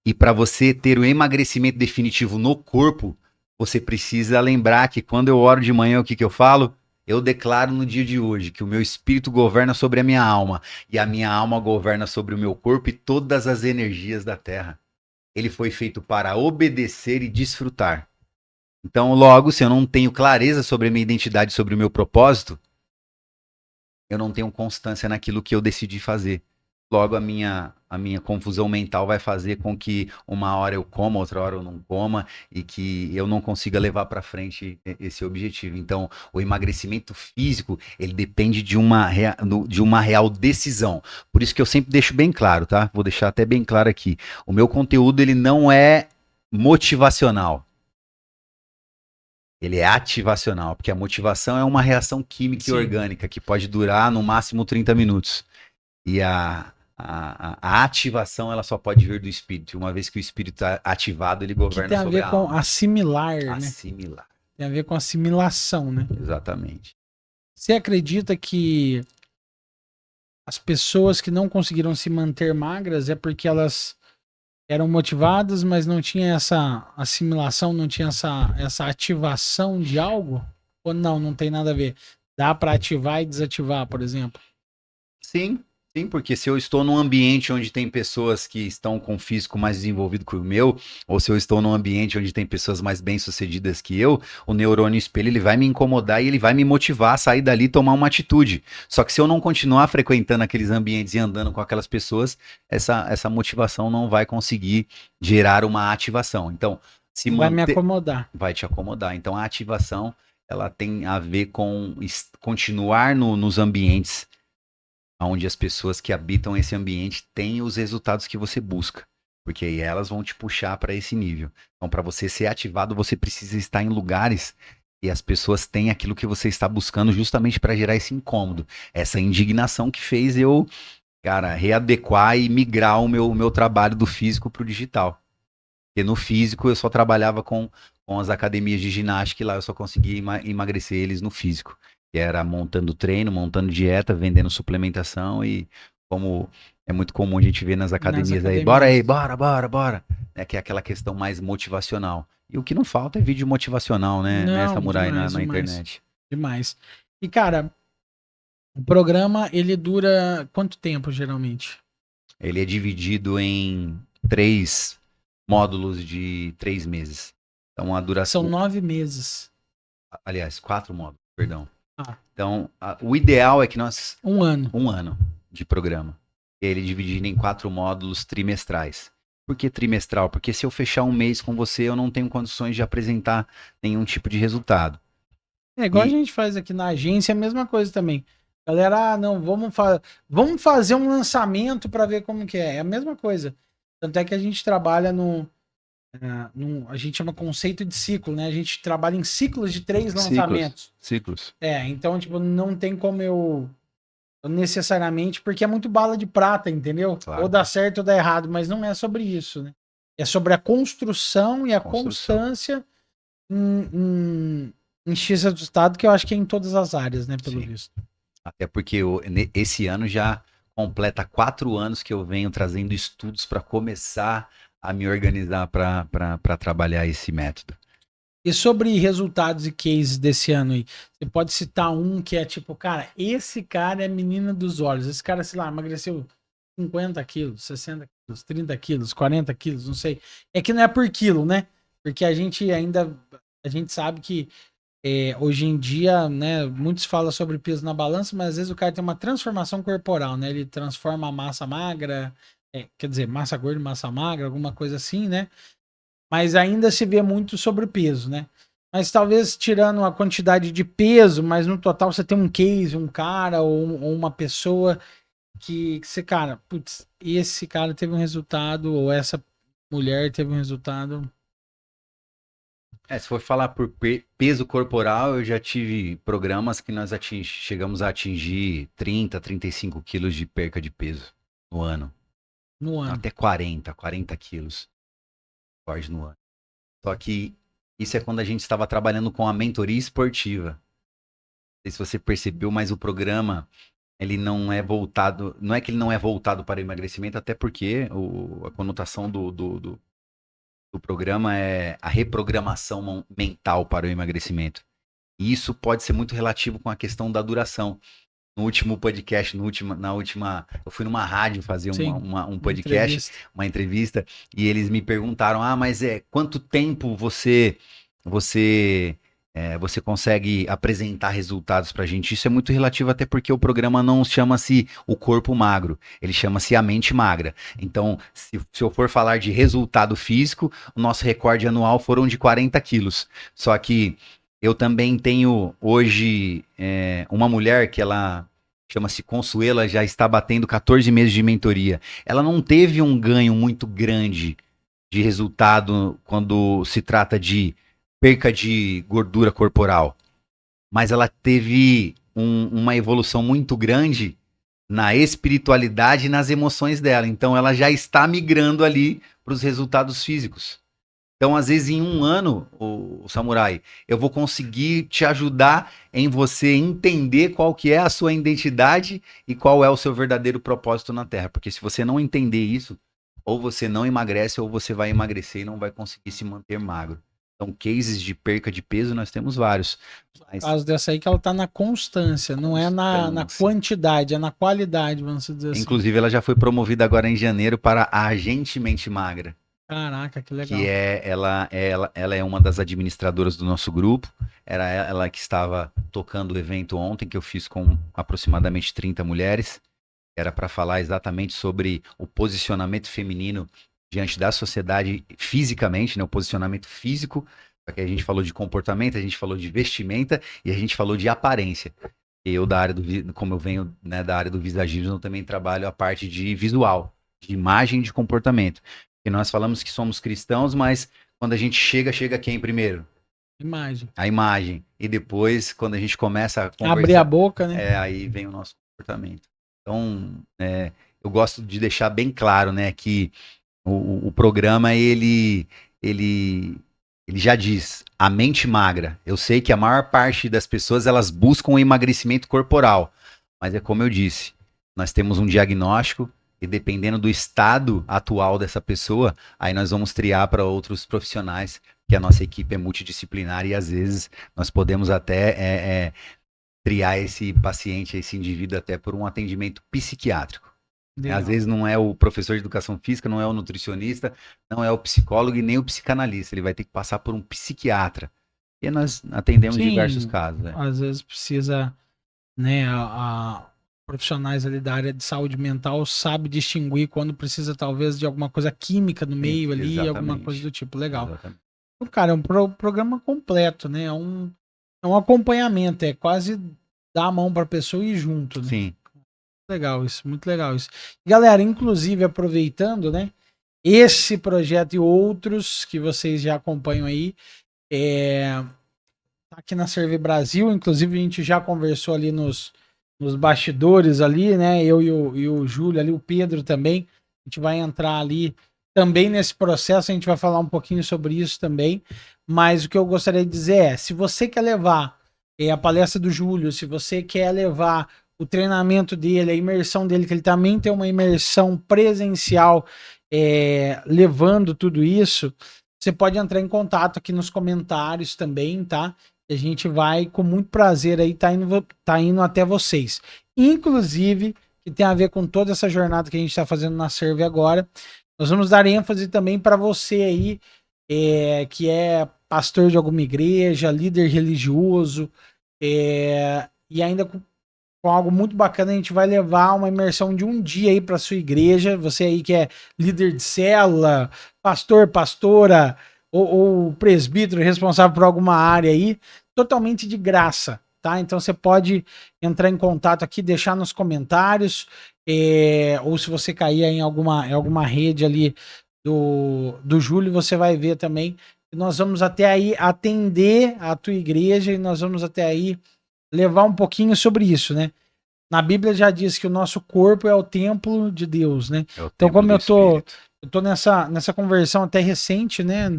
E para você ter o emagrecimento definitivo no corpo, você precisa lembrar que quando eu oro de manhã, o que eu falo? Eu declaro no dia de hoje que o meu espírito governa sobre a minha alma, e a minha alma governa sobre o meu corpo e todas as energias da terra. Ele foi feito para obedecer e desfrutar. Então, logo, se eu não tenho clareza sobre a minha identidade, sobre o meu propósito, eu não tenho constância naquilo que eu decidi fazer. Logo, a minha confusão mental vai fazer com que uma hora eu coma, outra hora eu não coma, e que eu não consiga levar para frente esse objetivo. Então, o emagrecimento físico, ele depende de uma real decisão. Por isso que eu sempre deixo bem claro, tá? Vou deixar até bem claro aqui. O meu conteúdo, ele não é motivacional. Ele é ativacional, porque a motivação é uma reação química e orgânica que pode durar no máximo 30 minutos. E a ativação ela só pode vir do espírito. E uma vez que o espírito está ativado, ele governa sobre a alma. Tem a ver com assimilar, né? Assimilar. Tem a ver com assimilação, né? Exatamente. Você acredita que as pessoas que não conseguiram se manter magras é porque elas eram motivadas, mas não tinha essa assimilação, não tinha essa ativação de algo? Ou não tem nada a ver? Dá para ativar e desativar, por exemplo? Sim, porque se eu estou num ambiente onde tem pessoas que estão com o físico mais desenvolvido que o meu, ou se eu estou num ambiente onde tem pessoas mais bem-sucedidas que eu, o neurônio espelho ele vai me incomodar e ele vai me motivar a sair dali e tomar uma atitude. Só que se eu não continuar frequentando aqueles ambientes e andando com aquelas pessoas, essa motivação não vai conseguir gerar uma ativação. Então, vai me acomodar. Vai te acomodar. Então, a ativação ela tem a ver com continuar nos ambientes onde as pessoas que habitam esse ambiente têm os resultados que você busca, porque aí elas vão te puxar para esse nível. Então, para você ser ativado, você precisa estar em lugares e as pessoas têm aquilo que você está buscando justamente para gerar esse incômodo, essa indignação que fez eu, cara, readequar e migrar o meu trabalho do físico para o digital. Porque no físico eu só trabalhava com as academias de ginástica e lá eu só conseguia emagrecer eles no físico. Que era montando treino, montando dieta, vendendo suplementação e como é muito comum a gente ver nas academias aí, bora aí, bora. É que é aquela questão mais motivacional. E o que não falta é vídeo motivacional, né, Samurai, na internet. Demais. E, cara, o programa, ele dura quanto tempo, geralmente? Ele é dividido em 3 módulos de 3 meses. Então, a duração... São 9 meses. Aliás, 4 módulos, perdão. Então, o ideal é que nós... Um ano. Um ano de programa. Ele dividido em 4 módulos trimestrais. Por que trimestral? Porque se eu fechar um mês com você, eu não tenho condições de apresentar nenhum tipo de resultado. É igual a gente faz aqui na agência, a mesma coisa também. Galera, não, vamos fazer um lançamento para ver como que é. É a mesma coisa. Tanto é que a gente trabalha a gente chama conceito de ciclo, né? A gente trabalha em ciclos de 3 lançamentos. Ciclos. Então, tipo, não tem como eu necessariamente, porque é muito bala de prata, entendeu? Claro. Ou dá certo ou dá errado, mas não é sobre isso, né? É sobre a construção e a constância em X resultado, que eu acho que é em todas as áreas, né? Pelo visto. Até porque esse ano já completa 4 anos que eu venho trazendo estudos para começar a me organizar para trabalhar esse método. E sobre resultados e cases desse ano aí, você pode citar um que é tipo, cara, esse cara é menina dos olhos. Esse cara, sei lá, emagreceu 50 quilos, 60 quilos, 30 quilos, 40 quilos, não sei. É que não é por quilo, né? Porque a gente sabe que hoje em dia, né, muitos falam sobre peso na balança, mas às vezes o cara tem uma transformação corporal, né? Ele transforma a massa magra, quer dizer, massa gorda em massa magra, alguma coisa assim, né? Mas ainda se vê muito sobrepeso, né? Mas talvez tirando a quantidade de peso, mas no total você tem um case, um cara ou uma pessoa que você, cara, putz, esse cara teve um resultado, ou essa mulher teve um resultado. Se for falar por peso corporal, eu já tive programas que nós chegamos a atingir 30, 35 quilos de perca de peso no ano. No ano. Até 40 quilos no ano. Só que isso é quando a gente estava trabalhando com a mentoria esportiva. Não sei se você percebeu, mas o programa, ele não é voltado, não é que ele não é voltado para o emagrecimento, até porque a conotação do programa é a reprogramação mental para o emagrecimento. E isso pode ser muito relativo com a questão da duração. No último podcast, eu fui numa rádio fazer Sim, um podcast, uma entrevista, e eles me perguntaram, mas quanto tempo você consegue apresentar resultados pra gente? Isso é muito relativo, até porque o programa não chama-se o corpo magro, ele chama-se a mente magra. Então, se eu for falar de resultado físico, o nosso recorde anual foram de 40 quilos. Só que eu também tenho hoje uma mulher que ela chama-se Consuela, já está batendo 14 meses de mentoria. Ela não teve um ganho muito grande de resultado quando se trata de perca de gordura corporal, mas ela teve uma evolução muito grande na espiritualidade e nas emoções dela. Então ela já está migrando ali para os resultados físicos. Então, às vezes, em um ano, o Samurai, eu vou conseguir te ajudar em você entender qual que é a sua identidade e qual é o seu verdadeiro propósito na Terra. Porque se você não entender isso, ou você não emagrece, ou você vai emagrecer e não vai conseguir se manter magro. Então, cases de perca de peso, nós temos vários. Mas... O caso dessa aí que ela tá na constância, não é na quantidade, é na qualidade, vamos dizer assim. Inclusive, ela já foi promovida agora em janeiro para a agente mente magra. Caraca, que legal. Que ela é uma das administradoras do nosso grupo. Era ela que estava tocando o evento ontem, que eu fiz com aproximadamente 30 mulheres. Era para falar exatamente sobre o posicionamento feminino diante da sociedade fisicamente, né? O posicionamento físico. Porque a gente falou de comportamento, a gente falou de vestimenta e a gente falou de aparência. Eu, como eu venho, né, da área do visagismo, eu também trabalho a parte de visual, de imagem e de comportamento. Porque nós falamos que somos cristãos, mas quando a gente chega quem primeiro? Imagem. A imagem. E depois, quando a gente começa a conversar... Abrir a boca, né? Aí vem o nosso comportamento. Então, eu gosto de deixar bem claro, né, que o programa, ele já diz, a mente magra. Eu sei que a maior parte das pessoas, elas buscam o emagrecimento corporal. Mas é como eu disse, nós temos um diagnóstico, e dependendo do estado atual dessa pessoa, aí nós vamos triar para outros profissionais, que a nossa equipe é multidisciplinar e às vezes nós podemos até triar esse paciente, esse indivíduo até por um atendimento psiquiátrico. Legal. Às vezes não é o professor de educação física, não é o nutricionista, não é o psicólogo e nem o psicanalista. Ele vai ter que passar por um psiquiatra. E nós atendemos diversos casos. Às vezes precisa, né, profissionais ali da área de saúde mental sabe distinguir quando precisa talvez de alguma coisa química no meio ali, exatamente. Alguma coisa do tipo. Legal. Exatamente. Então, cara, é um programa completo, né? É um acompanhamento, é quase dar a mão para a pessoa e ir junto, né? Sim. Legal isso, muito legal isso. Galera, inclusive aproveitando, né? esse projeto e outros que vocês já acompanham aí, tá aqui na Serve Brasil, inclusive a gente já conversou ali nos bastidores ali, né? Eu e o Júlio ali, o Pedro também. A gente vai entrar ali também nesse processo, a gente vai falar um pouquinho sobre isso também. Mas o que eu gostaria de dizer é, se você quer levar a palestra do Júlio, se você quer levar o treinamento dele, a imersão dele, que ele também tem uma imersão presencial, levando tudo isso, você pode entrar em contato aqui nos comentários também, tá? A gente vai, com muito prazer, aí tá indo até vocês. Inclusive, que tem a ver com toda essa jornada que a gente está fazendo na Serve agora, nós vamos dar ênfase também para você aí, que é pastor de alguma igreja, líder religioso, e ainda com algo muito bacana, a gente vai levar uma imersão de um dia aí para sua igreja, você aí que é líder de célula, pastor, pastora, ou presbítero responsável por alguma área aí, totalmente de graça, tá? Então você pode entrar em contato aqui, deixar nos comentários, ou se você cair em alguma rede ali do Júlio, você vai ver também. Nós vamos até aí atender a tua igreja e nós vamos até aí levar um pouquinho sobre isso, né? Na Bíblia já diz que o nosso corpo é o templo de Deus, né? É o Então, templo como do Espírito. eu tô nessa conversão até recente, né?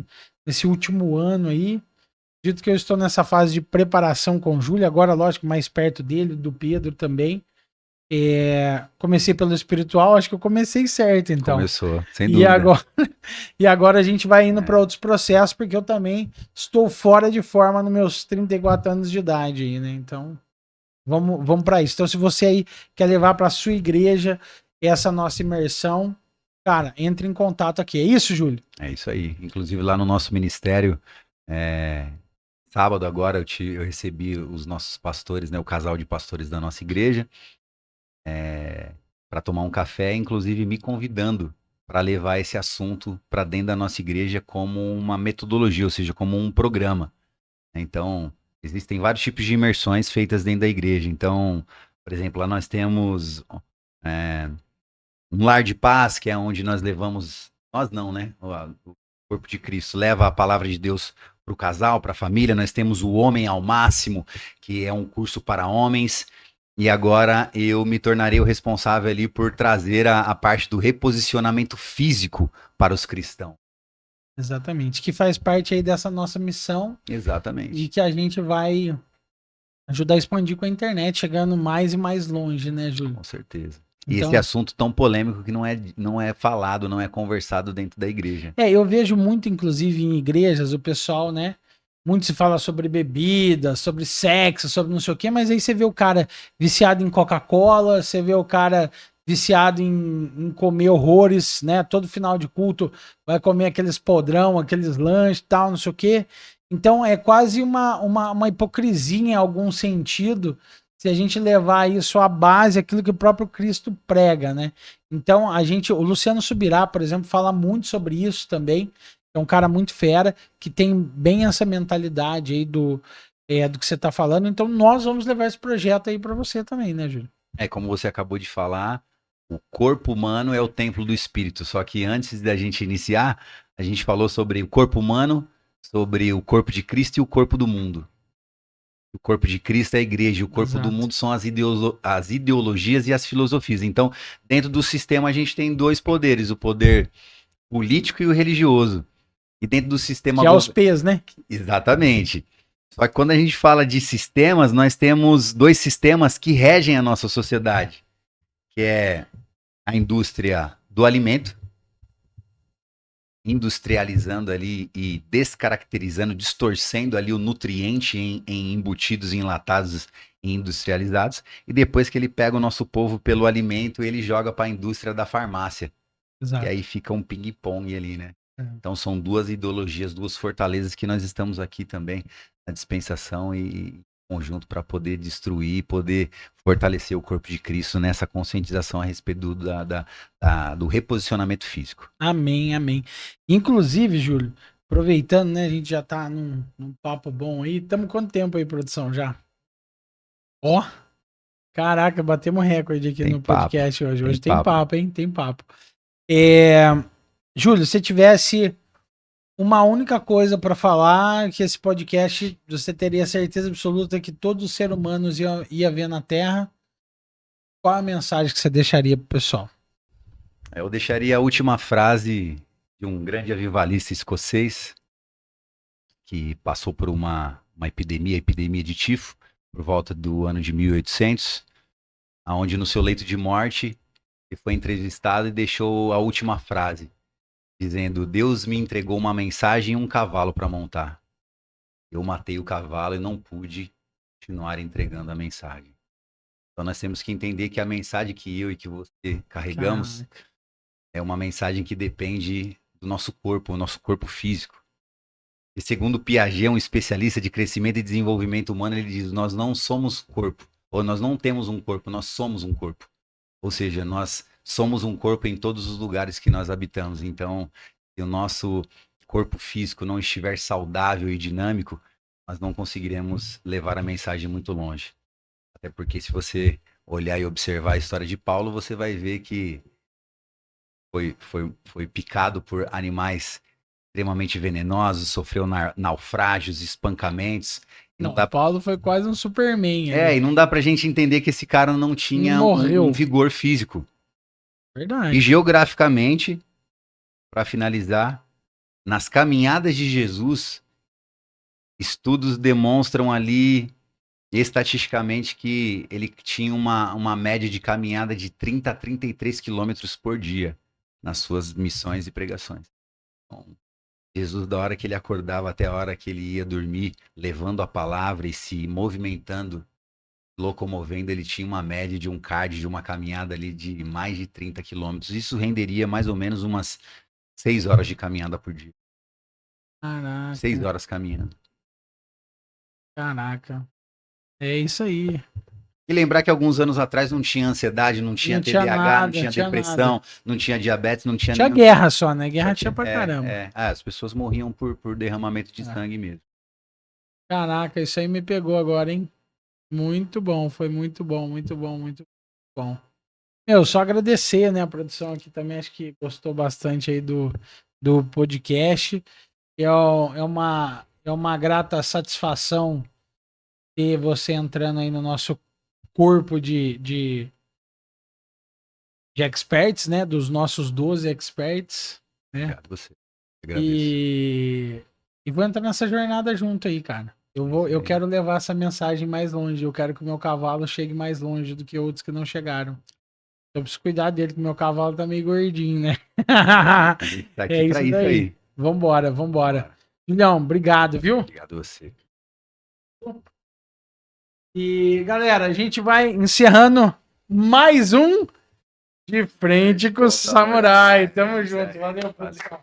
Nesse último ano aí, dito que eu estou nessa fase de preparação com o Júlio, agora, lógico, mais perto dele, do Pedro também. Comecei pelo espiritual, acho que eu comecei certo, então. Começou, sem E dúvida. agora, e agora a gente vai indo para É, outros processos, porque eu também estou fora de forma nos meus 34 anos de idade aí, né? Então, vamos para isso. Então, se você aí quer levar para sua igreja essa nossa imersão, cara, entre em contato aqui. É isso, Júlio? é isso aí. Inclusive lá no nosso ministério, é, sábado agora eu recebi os nossos pastores, né, o casal de pastores da nossa igreja, para tomar um café, inclusive me convidando para levar esse assunto para dentro da nossa igreja como uma metodologia, ou seja, como um programa. Então, existem vários tipos de imersões feitas dentro da igreja. Então, por exemplo, lá nós temos é, um lar de paz, que é onde nós levamos, nós não, né? O corpo de Cristo leva a palavra de Deus para o casal, para a família. Nós temos o Homem ao Máximo, que é um curso para homens. E agora eu me tornarei o responsável ali por trazer a parte do reposicionamento físico para os cristãos. Exatamente. Que faz parte aí dessa nossa missão e Exatamente. que a gente vai ajudar a expandir com a internet, chegando mais e mais longe, né, Júlio? Com certeza. E Então, esse assunto tão polêmico que não é falado, não é conversado dentro da igreja. eu vejo muito, inclusive, em igrejas, o pessoal, né? Muito se fala sobre bebida, sobre sexo, sobre não sei o quê, mas aí você vê o cara viciado em Coca-Cola, você vê o cara viciado em comer horrores, né? Todo final de culto vai comer aqueles podrão, aqueles lanches, tal, não sei o quê. Então é quase uma hipocrisia em algum sentido se a gente levar isso à base, aquilo que o próprio Cristo prega, né? Então o Luciano Subirá, por exemplo, fala muito sobre isso também. É um cara muito fera, que tem bem essa mentalidade aí do que você tá falando. Então, nós vamos levar esse projeto aí para você também, né, Júlio? É como você acabou de falar, o corpo humano é o templo do espírito. Só que antes da gente iniciar, a gente falou sobre o corpo humano, sobre o corpo de Cristo e o corpo do mundo. O corpo de Cristo é a igreja, e o corpo do Exato. mundo são as ideologias e as filosofias. Então, dentro do sistema, a gente tem dois poderes: o poder político e o religioso. E dentro do sistema. Que é os P's, né? Exatamente. Só que quando a gente fala de sistemas, nós temos dois sistemas que regem a nossa sociedade, que é a indústria do alimento, industrializando ali e descaracterizando, distorcendo ali o nutriente em embutidos, enlatados e industrializados, e depois que ele pega o nosso povo pelo alimento, ele joga para a indústria da farmácia. Exato. E aí fica um ping-pong ali, né? É. Então são duas ideologias, duas fortalezas que nós estamos aqui também na dispensação e conjunto para poder destruir, poder fortalecer o corpo de Cristo nessa conscientização a respeito do reposicionamento físico. Amém, amém. Inclusive, Júlio, aproveitando, né? A gente já tá num papo bom aí. Estamos quanto tempo aí, produção, já? Ó, caraca, batemos recorde aqui Tem no papo, podcast hoje. tem Hoje tem papo. papo, hein? Tem papo. É, Júlio, se tivesse uma única coisa para falar, que esse podcast você teria certeza absoluta que todos os seres humanos ia ver na Terra, qual a mensagem que você deixaria pro pessoal? Eu deixaria a última frase de um grande avivalista escocês que passou por uma epidemia de tifo, por volta do ano de 1800, aonde no seu leito de morte ele foi entrevistado e deixou a última frase, dizendo: Deus me entregou uma mensagem e um cavalo para montar. Eu matei o cavalo e não pude continuar entregando a mensagem. Então nós temos que entender que a mensagem que eu e que você carregamos é uma mensagem que depende do nosso corpo físico. E segundo Piaget, um especialista de crescimento e desenvolvimento humano, ele diz: nós não somos corpo, ou nós não temos um corpo, nós somos um corpo. Ou seja, nós somos um corpo em todos os lugares que nós habitamos. Então, se o nosso corpo físico não estiver saudável e dinâmico, nós não conseguiremos levar a mensagem muito longe. Até porque se você olhar e observar a história de Paulo, você vai ver que foi picado por animais extremamente venenosos, sofreu naufrágios, espancamentos. Não, Paulo foi quase um Superman. E não dá pra gente entender que esse cara não tinha um vigor físico. Verdade. E geograficamente, para finalizar, nas caminhadas de Jesus, estudos demonstram ali, estatisticamente, que ele tinha uma média de caminhada de 30 a 33 quilômetros por dia nas suas missões e pregações. Então, Jesus, da hora que ele acordava até a hora que ele ia dormir, levando a palavra e se movimentando, locomovendo, ele tinha uma média de um cardio, de uma caminhada ali de mais de 30 quilômetros. Isso renderia mais ou menos umas 6 horas de caminhada por dia. Caraca. 6 horas caminhando. Caraca. É isso aí. E lembrar que alguns anos atrás não tinha ansiedade, não tinha TDAH, nada, não tinha depressão, não tinha diabetes, não tinha... Tinha guerra só, né? Guerra tinha pra caramba. As pessoas morriam por derramamento de sangue mesmo. Caraca, isso aí me pegou agora, hein? Muito bom, foi muito bom, muito bom, muito bom. Meu, só agradecer, né? A produção aqui também acho que gostou bastante aí do podcast. É uma grata satisfação ter você entrando aí no nosso corpo de experts, né? Dos nossos 12 experts. Né? Obrigado a você. Agradeço. E vou entrar nessa jornada junto aí, cara. Eu quero levar essa mensagem mais longe. Eu quero que o meu cavalo chegue mais longe do que outros que não chegaram. Eu preciso cuidar dele, que o meu cavalo tá meio gordinho, né? A gente tá aqui pra isso aí. Vambora. Julião, obrigado, viu? Obrigado a você. E, galera, a gente vai encerrando mais um De Frente com o Samurai. Tamo junto. Valeu, pessoal.